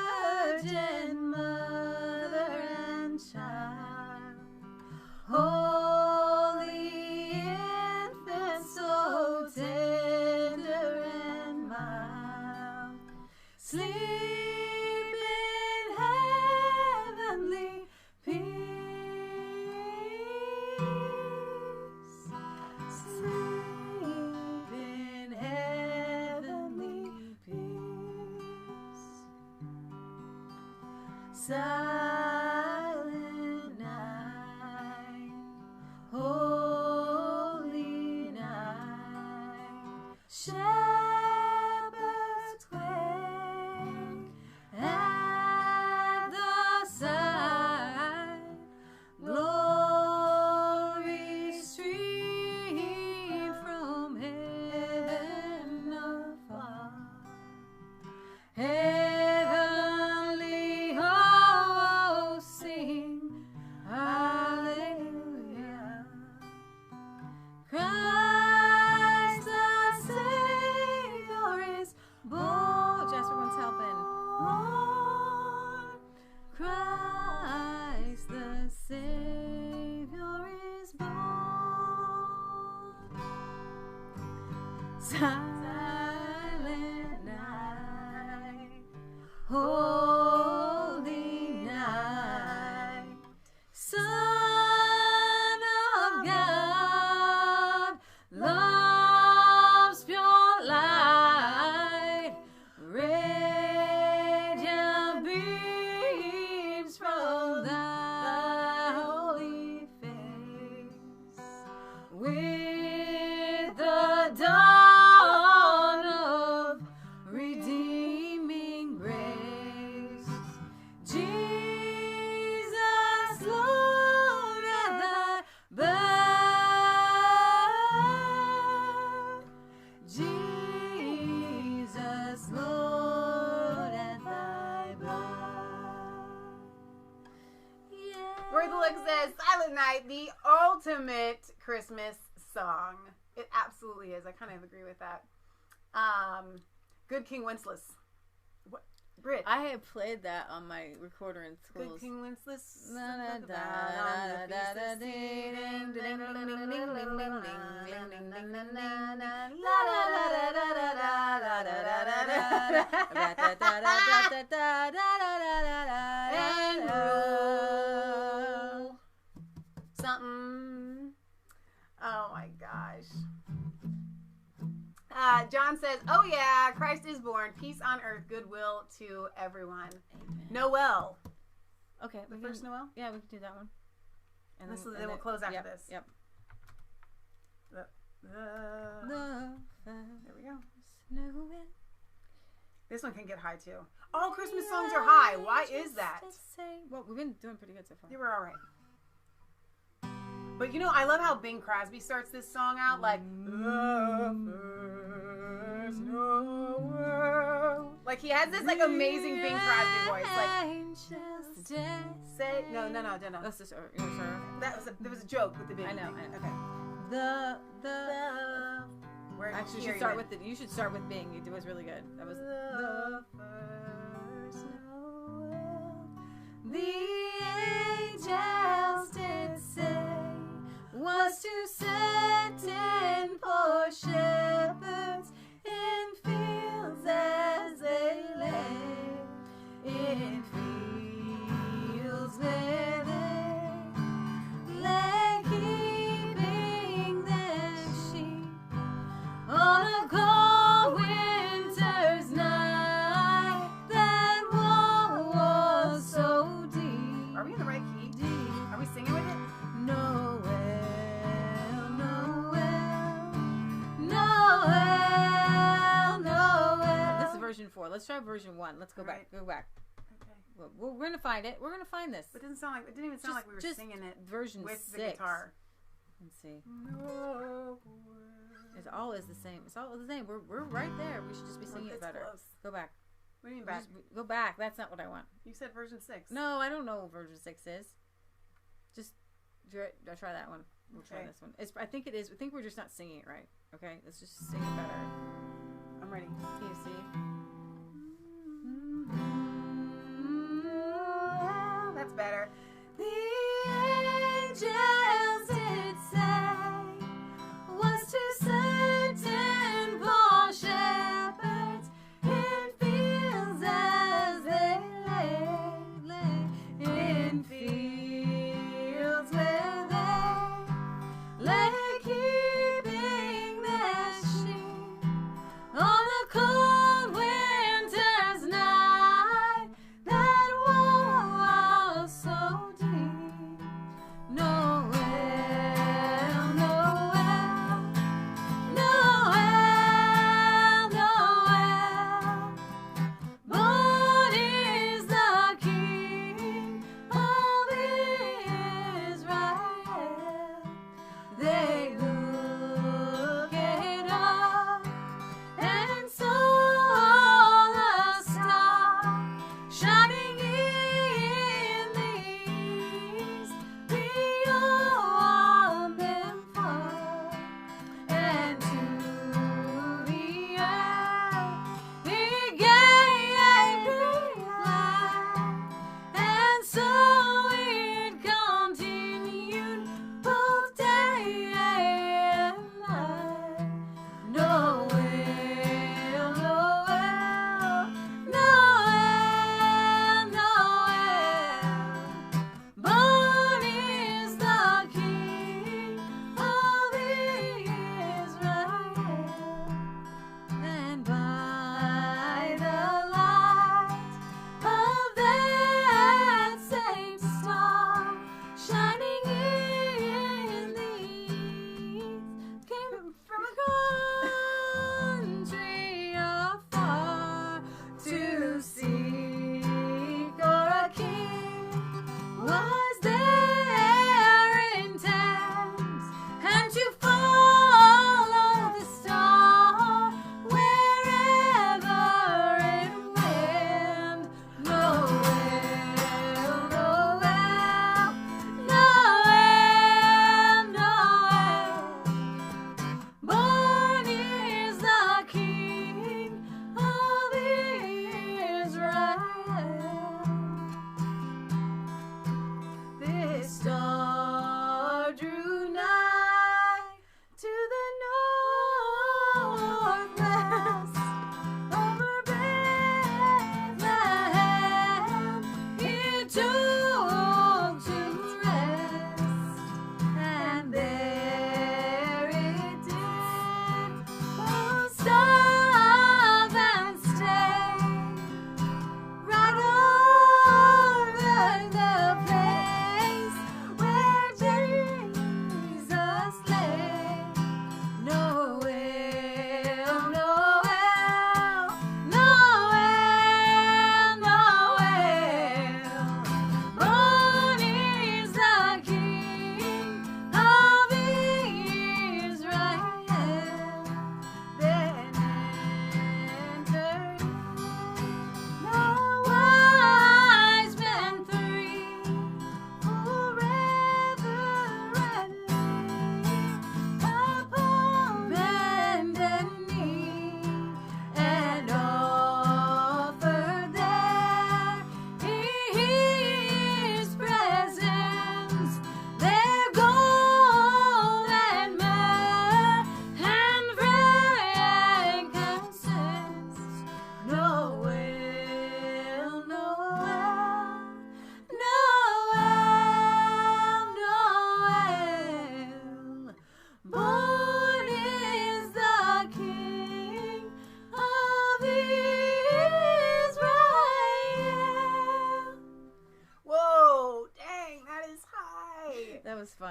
Silent night, holy night, shepherds quake at the sight, glory stream from heaven afar. Heavenly hosts sing hallelujah. Christ the Savior is born. Everyone's helping. Born. Christ the Savior is born. Silent night, holy night, Son of God, love's pure light, radiant beams from thy holy face, with the dawn of redeeming grace. Jesus, Lord, at thy birth. Jesus, Lord, at thy birth. Where the look says Silent Night, the ultimate Christmas song. It absolutely is. I kind of agree with that. Good King Wenceslas. What? Brit. I had played that on my recorder in schools. Good King Wenceslas. Something. Oh my gosh. John says, "Oh yeah, Christ is born. Peace on earth, goodwill to everyone." Amen. Noel. Okay, the first Noel. Yeah, we can do that one. And then we'll close after this. Yep. There we go. Noel. This one can get high too. All Christmas songs are high. Why is that? Well, we've been doing pretty good so far. You were all right. But you know, I love how Bing Crosby starts this song out like the first Noel. Like he has this like amazing Bing Crosby voice. Like say no. That's just there was a joke with the Bing. I know. Okay. The Where actually you should start with you should start with Bing. It was really good. That was the first Noel. The angels did say was to certain poor shepherds in fields as they lay, in fields where they lay keeping their sheep on a cold winter's night. That wall was so deep. Are we in the right key? Are we singing with it? Noel. This is version 4. Let's try version 1. Let's go back. Go back. Okay. We're gonna find it. We're gonna find this. It didn't even sound like we were singing it. Version with 6. The guitar. Let's see. It all is the same. It's all the same. We're right there. We should just be singing it better. Close. Go back. What do you mean back? Go back. That's not what I want. You said version 6. No, I don't know what version 6 is. Just try that one. We'll try this one. I think it is. I think we're just not singing it right. Okay, let's just sing it better. I'm ready. Can you see? That's better. The angels did say was to certain poor shepherds in fields as they lay in fields where they lay keeping their sheep on a cold winter's night.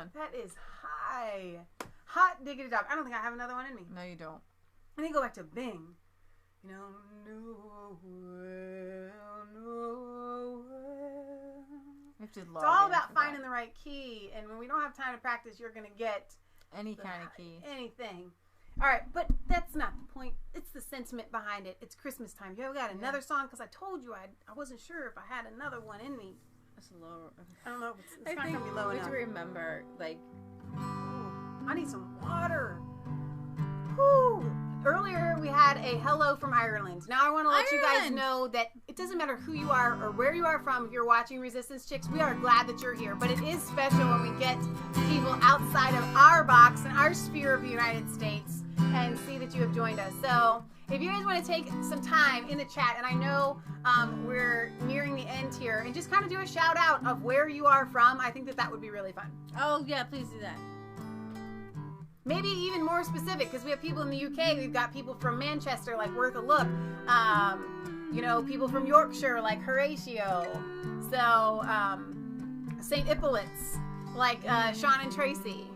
done. That is high. Hot diggity dog. I don't think I have another one in me. No, you don't. And then go back to Bing. You know, no. It's all about finding the right key. And when we don't have time to practice, you're going to get any kind of key. Anything. All right, but that's not the point. It's the sentiment behind it. It's Christmas time. You ever got another song? Because I told you I wasn't sure if I had another one in me. That's low. I don't know. It's not going to be low enough. To remember, like... I need some water. Whew. Earlier, we had a hello from Ireland. Now, I want to let you guys know that it doesn't matter who you are or where you are from. If you're watching Resistance Chicks, we are glad that you're here. But it is special when we get people outside of our box and our sphere of the United States and see that you have joined us. So, if you guys want to take some time in the chat, and I know we're nearing the end here, and just kind of do a shout out of where you are from, I think that would be really fun. Oh, yeah, please do that. Maybe even more specific, because we have people in the UK. We've got people from Manchester, like Worth a Look. You know, people from Yorkshire, like Horatio. So, St. Hippolyt's, like Sean and Tracy.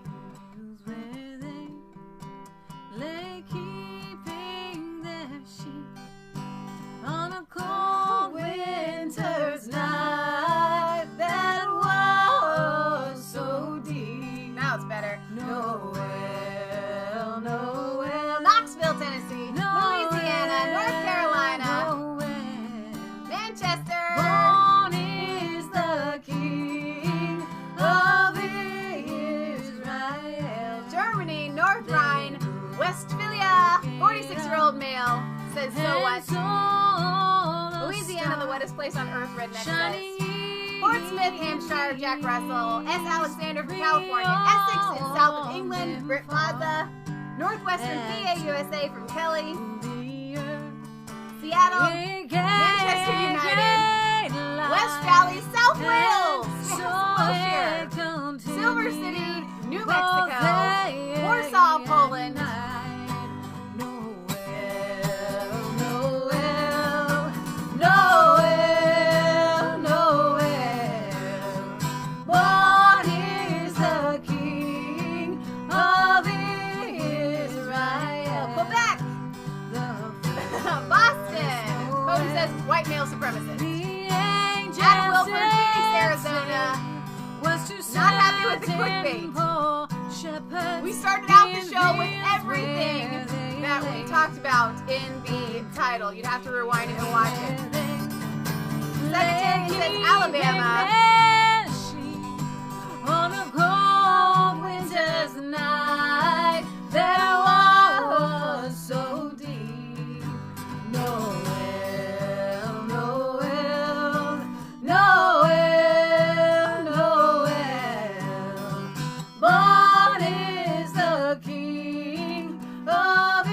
Keeping their sheep on a cold winter's night that was so deep. Now it's better. Noel. Knoxville, Tennessee. Louisiana, North Carolina. Manchester. Born is the King of Israel. Germany, North Rhine, Westphalia. 46-year-old male says so what? Louisiana, the wettest place on earth, redneck says. Portsmouth, Hampshire, Jack Russell. S. Alexander from California. Essex in south of England, Britt Plaza. Northwestern PA, USA from Kelly. Seattle, Manchester United. West Valley, South Wales. Silver City, New Mexico. Warsaw, Poland. White male supremacist. Jack Milford, Phoenix, Arizona. Not happy with the clickbait. We started out the show with everything that we talked about in the title. You'd have to rewind it and watch it. Secretary says Alabama. On a cold winter's night, there was so deep. Noel. Born is the King of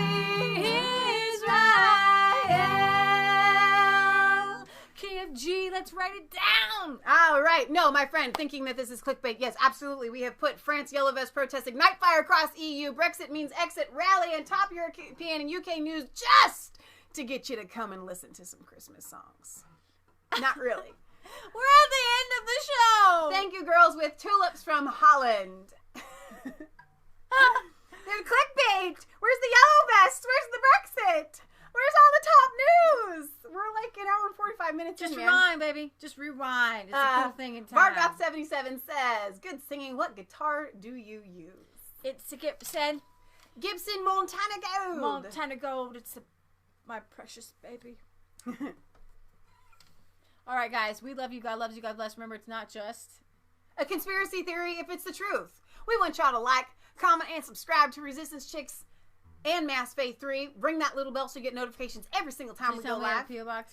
Israel. Key of G, let's write it down. All right. No, my friend, thinking that this is clickbait. Yes, absolutely. We have put France Yellow Vest protesting night fire across EU. Brexit means exit rally and top European and UK news just to get you to come and listen to some Christmas songs. Not really. We're at the end of the show. Thank you, girls with tulips from Holland. There's clickbait. Where's the yellow vest? Where's the Brexit? Where's all the top news? We're like an hour and 45 minutes Just in, rewind, baby. Just rewind. It's a cool thing in time. Bargoth77 says, good singing. What guitar do you use? It's a Gibson. Gibson Montana Gold. Montana Gold. It's my precious baby. All right, guys. We love you. God loves you. God bless. Remember, it's not just a conspiracy theory if it's the truth. We want y'all to like, comment, and subscribe to Resistance Chicks and Mass Faith 3. Ring that little bell so you get notifications every single time we go live. We got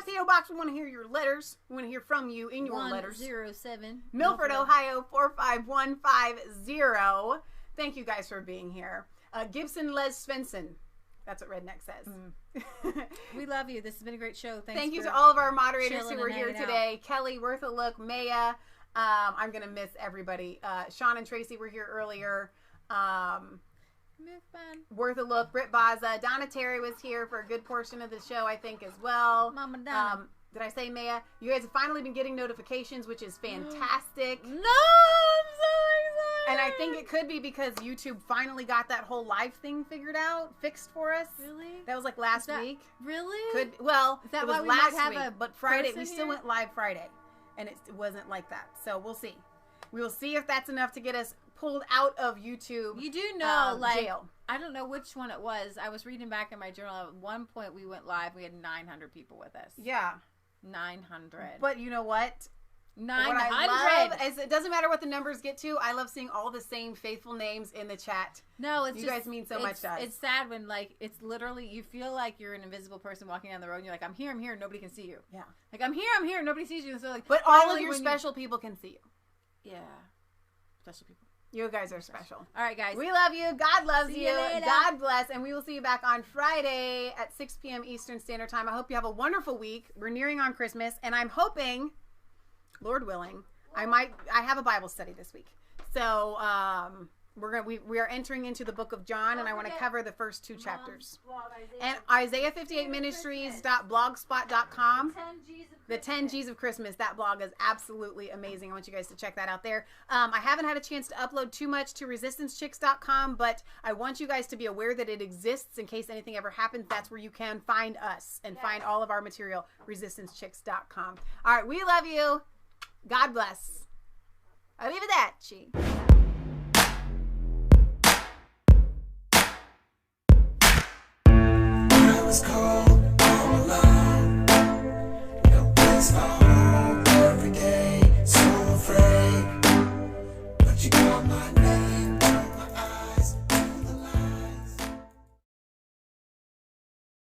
a P.O. Box. We want to hear your letters. We want to hear from you in your letters. 107 Milford, Ohio 45150. Thank you guys for being here. Gibson Les Svensson. That's what Redneck says. We love you. This has been a great show. Thank you to all of our moderators who were here today. Kelly, Worth a Look, Maia. I'm going to miss everybody. Sean and Tracy were here earlier. Worth a Look. Britt Baza. Donna Terry was here for a good portion of the show, I think, as well. Mama Donna. Did I say Maia? You guys have finally been getting notifications, which is fantastic. No, I'm so excited. And I think it could be because YouTube finally got that whole live thing fixed for us. Really? That was like last week. Really? Is that it was why we last might have week, a but Friday we person still here? went live Friday, and it wasn't like that. So we'll see. We will see if that's enough to get us pulled out of YouTube. You do know, jail. I don't know which one it was. I was reading back in my journal. At one point, we went live. We had 900 people with us. Yeah, 900. But you know what? 900. What I love is it doesn't matter what the numbers get to. I love seeing all the same faithful names in the chat. No, it's you just, guys mean so much to us. It's sad when it's literally you feel like you're an invisible person walking down the road and you're like, I'm here, nobody can see you. Yeah. Like I'm here, nobody sees you. So but all of your special people can see you. Yeah. Special people. You guys are special. All right, guys. We love you. God loves See you. you later. God bless. And we will see you back on Friday at 6 p.m. Eastern Standard Time. I hope you have a wonderful week. We're nearing on Christmas, and I'm hoping, Lord willing, I have a Bible study this week. So we are entering into the book of John, and I want to cover the first 2 chapters. And Isaiah58ministries.blogspot.com. The 10 G's of Christmas. That blog is absolutely amazing. I want you guys to check that out there. I haven't had a chance to upload too much to resistancechicks.com, but I want you guys to be aware that it exists in case anything ever happens. That's where you can find us and find all of our material, resistancechicks.com. All right, we love you. God bless. Arrivederci. I was cold.